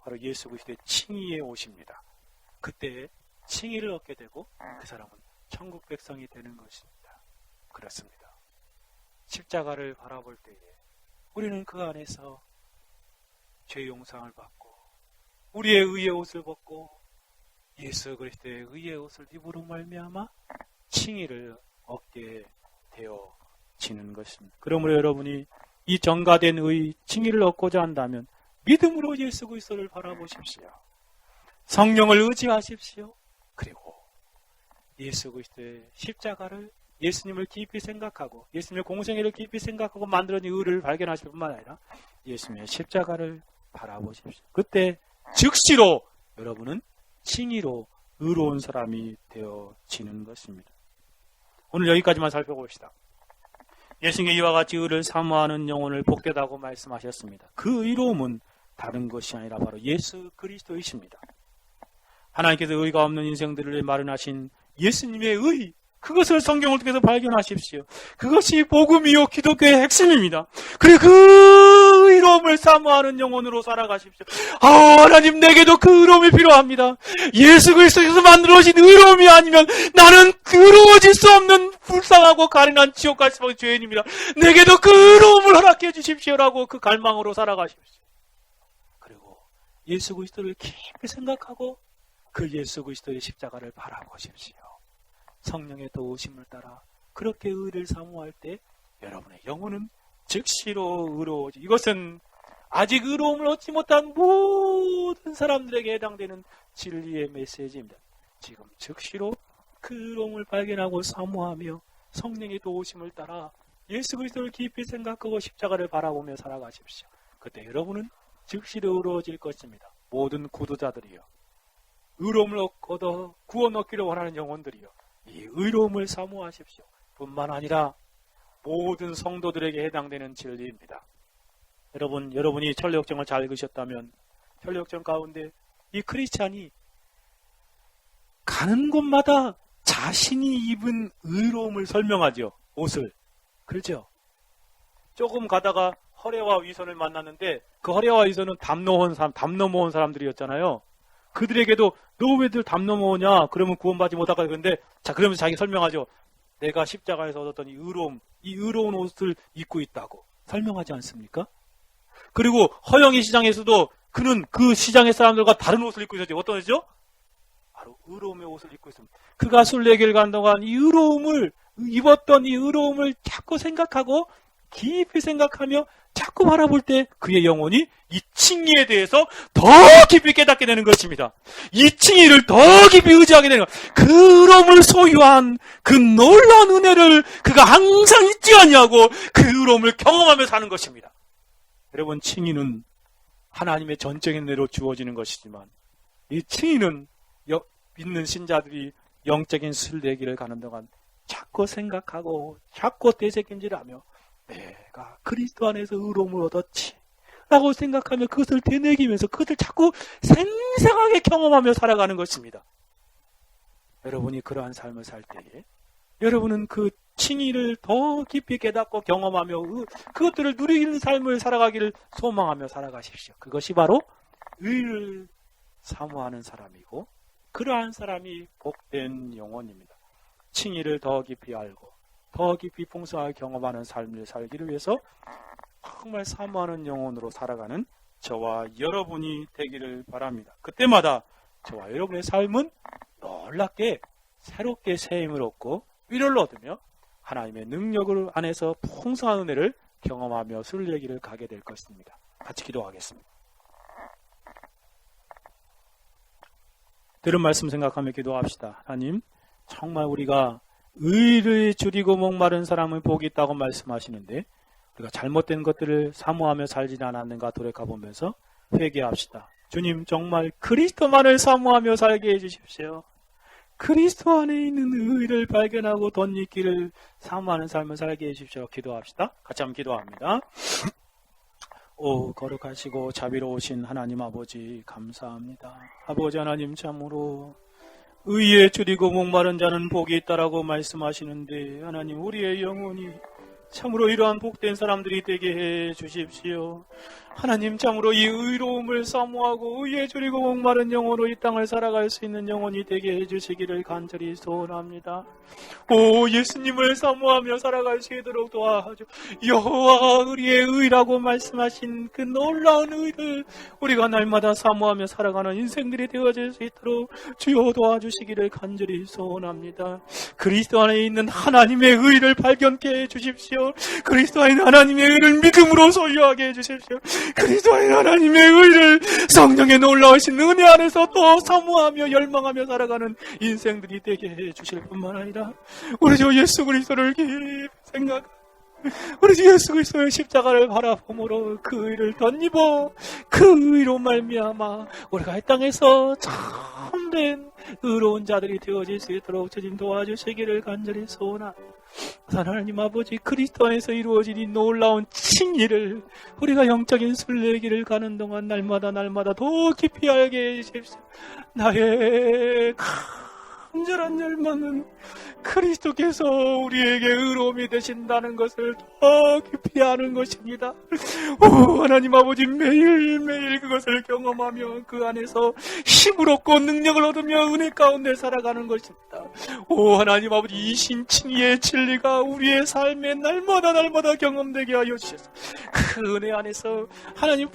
바로 예수 그리스도의 칭의의 옷입니다. 그때 칭의를 얻게 되고 그 사람은 천국 백성이 되는 것입니다. 그렇습니다. 십자가를 바라볼 때에 우리는 그 안에서 죄 용서를 받고 우리의 의의 옷을 벗고 예수 그리스도의 의의 옷을 입으로 말미암아 칭의를 얻게 되어지는 것입니다. 그러므로 여러분이 이 정가된 의 칭의를 얻고자 한다면 믿음으로 예수 그리스도를 바라보십시오. 성령을 의지하십시오. 그리고 예수 그리스도의 십자가를, 예수님을 깊이 생각하고 예수님의 공생애를 깊이 생각하고 만들어진 의를 발견하실 뿐만 아니라 예수님의 십자가를 바라보십시오. 그때 즉시로 여러분은 칭의로 의로운 사람이 되어지는 것입니다. 오늘 여기까지만 살펴봅시다. 예수님께 이와 같이 의를 사모하는 영혼을 복되다고 말씀하셨습니다. 그 의로움은 다른 것이 아니라 바로 예수 그리스도이십니다. 하나님께서 의가 없는 인생들을 마련하신 예수님의 의, 그것을 성경을 통해서 발견하십시오. 그것이 복음이요 기독교의 핵심입니다. 그리고 그 의로움을 사모하는 영혼으로 살아가십시오. 하나님, 내게도 그 의로움이 필요합니다. 예수 그리스도께서 만들어진 의로움이 아니면 나는 의로워질 수 없는 불쌍하고 가련한 지옥 갈 수밖에 죄인입니다. 내게도 그 의로움을 허락해 주십시오라고 그 갈망으로 살아가십시오. 그리고 예수 그리스도를 깊이 생각하고 그 예수 그리스도의 십자가를 바라보십시오. 성령의 도우심을 따라 그렇게 의를 사모할 때 여러분의 영혼은 즉시로 의로워지. 이것은 아직 의로움을 얻지 못한 모든 사람들에게 해당되는 진리의 메시지입니다. 지금 즉시로 그 의로움을 발견하고 사모하며 성령의 도우심을 따라 예수 그리스도를 깊이 생각하고 십자가를 바라보며 살아가십시오. 그때 여러분은 즉시로 의로워질 것입니다. 모든 구도자들이요, 의로움을 얻어 구원 얻기를 원하는 영혼들이요, 이 의로움을 사모하십시오. 뿐만 아니라 모든 성도들에게 해당되는 진리입니다. 여러분이 천리역정을 잘 읽으셨다면 천리역정 가운데 이 크리스찬이 가는 곳마다 자신이 입은 의로움을 설명하죠. 옷을. 그렇죠? 조금 가다가 허례와 위선을 만났는데 그 허례와 위선은 담 넘어온 사람들이었잖아요. 그들에게도 너 왜들 담 넘어오냐? 그러면 구원받지 못할까? 그런데 자, 그러면서 자기 설명하죠. 내가 십자가에서 얻었던 이 의로운 옷을 입고 있다고 설명하지 않습니까? 그리고 허영이 시장에서도 그는 그 시장의 사람들과 다른 옷을 입고 있었죠. 어떤 옷이죠? 바로 의로움의 옷을 입고 있습니다. 그가 순례길 간 동안 이 의로움을 입었던 이 의로움을 자꾸 생각하고 깊이 생각하며 자꾸 바라볼 때 그의 영혼이 이 칭의에 대해서 더 깊이 깨닫게 되는 것입니다. 이 칭의를 더 깊이 의지하게 되는 것. 그 의로움을 소유한 그 놀라운 은혜를 그가 항상 잊지 않냐고 그 의로움을 경험하며 사는 것입니다. 여러분, 칭의는 하나님의 전적인 은혜로 주어지는 것이지만 이 칭의는 믿는 신자들이 영적인 순례길을 가는 동안 자꾸 생각하고 자꾸 되새김질하며 내가 그리스도 안에서 의로움을 얻었지 라고 생각하며 그것을 되새기면서 그것을 자꾸 생생하게 경험하며 살아가는 것입니다. 여러분이 그러한 삶을 살 때에 여러분은 그 칭의를 더 깊이 깨닫고 경험하며 그것들을 누리는 삶을 살아가기를 소망하며 살아가십시오. 그것이 바로 의를 사모하는 사람이고 그러한 사람이 복된 영혼입니다. 칭의를 더 깊이 알고 더 깊이 풍성하게 경험하는 삶을 살기를 위해서 정말 사모하는 영혼으로 살아가는 저와 여러분이 되기를 바랍니다. 그때마다 저와 여러분의 삶은 놀랍게 새롭게 새 힘을 얻고 위로를 얻으며 하나님의 능력을 안에서 풍성한 은혜를 경험하며 순례길을 가게 될 것입니다. 같이 기도하겠습니다. 들은 말씀 생각하며 기도합시다. 하나님, 정말 우리가 의를 줄이고 목마른 사람은 복이 있다고 말씀하시는데 우리가 잘못된 것들을 사모하며 살지 않았는가 돌이켜보면서 회개합시다. 주님, 정말 그리스도만을 사모하며 살게 해주십시오. 그리스도 안에 있는 의를 발견하고 덧입기를 사모하는 삶을 살게 해주십시오. 기도합시다. 같이 한번 기도합니다. 오, 거룩하시고 자비로우신 하나님 아버지, 감사합니다. 아버지 하나님, 참으로 의에 줄이고 목마른 자는 복이 있다라고 말씀하시는데 하나님, 우리의 영혼이 참으로 이러한 복된 사람들이 되게 해 주십시오. 하나님, 참으로 이 의로움을 사모하고 의에 줄이고 목마른 영혼으로 이 땅을 살아갈 수 있는 영혼이 되게 해 주시기를 간절히 소원합니다. 오, 예수님을 사모하며 살아갈 수 있도록 도와줘. 여호와가 우리의 의라고 말씀하신 그 놀라운 의를 우리가 날마다 사모하며 살아가는 인생들이 되어질 수 있도록 주여 도와주시기를 간절히 소원합니다. 그리스도 안에 있는 하나님의 의를 발견케 해 주십시오. 그리스도 안에 있는 하나님의 의를 믿음으로 소유하게 해 주십시오. 그리스도 안에 하나님의 의를 성령의 놀라우신 은혜 안에서 또 사모하며 열망하며 살아가는 인생들이 되게 해 주실 뿐만 아니라 우리 주 예수 그리스도를 깊이 생각, 우리 주 예수 그리스도의 십자가를 바라봄으로 그 의를 덧입어 그 의로 말미암아 우리가 이 땅에서 참된 의로운 자들이 되어질 수 있도록 주님 도와주시기를 간절히 소원합니다. 하나님 아버지, 그리스도 안에서 이루어진 이 놀라운 칭의를 우리가 영적인 순례길을 가는 동안 날마다 더 깊이 알게 해주십시오. 나의 간절한 열망은 그리스도께서 우리에게 의로움이 되신다는 것을 더 깊이 아는 것입니다. 하나님 아버지, 매일매일 그것을 경험하며 그 안에서 힘을 얻고 능력을 얻으며 은혜 가운데 살아가는 것입니다. 하나님 아버지, 이 신칭의의 진리가 우리의 삶에 날마다 경험되게 하여 주셔서 그 은혜 안에서 하나님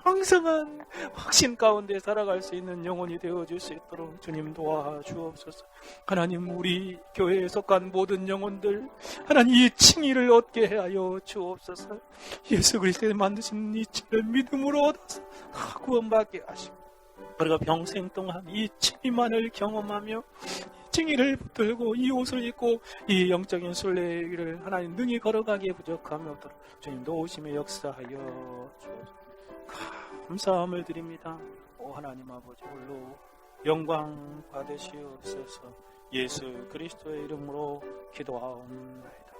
풍성한 확신 가운데 살아갈 수 있는 영혼이 되어줄 수 있도록 주님 도와주옵소서. 하나님, 우리 교회에 속한 모든 영혼들 하나님 이 칭의를 얻게 하여 주옵소서. 예수 그리스도에 만드신 이 칭의를 믿음으로 얻어서 구원받게 하시고 우리가 평생 동안 이 칭의만을 경험하며 칭의를 붙들고 이 옷을 입고 이 영적인 순례의 길을 하나님 능히 걸어가기에 부족함이 없도록 주님 도우심의 역사하여 주옵소서. 감사함을 드립니다. 하나님 아버지, 홀로 영광 받으시옵소서. 예수 그리스도의 이름으로 기도하옵나이다.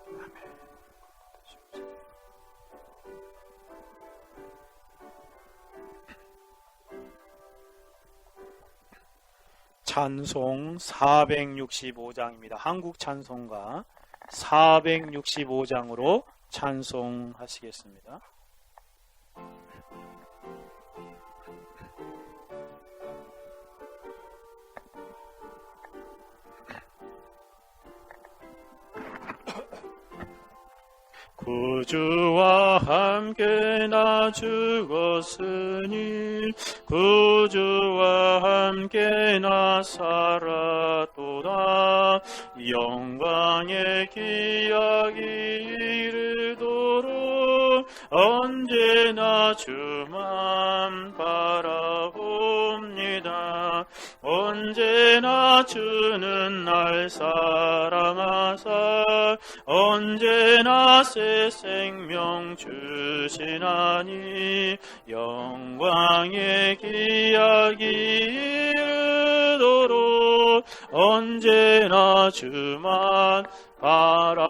아멘. 찬송 465장입니다. 한국 찬송가 465장으로 찬송하시겠습니다. 구주와 함께 나 죽었으니 구주와 함께 나 살았도다. 영광의 기약이 이르도록 언제나 주만 바라봅니다. 언제나 주는 날 사랑하사 언제나 새 생명 주시나니 영광의 기약이 이르도록 언제나 주만 바라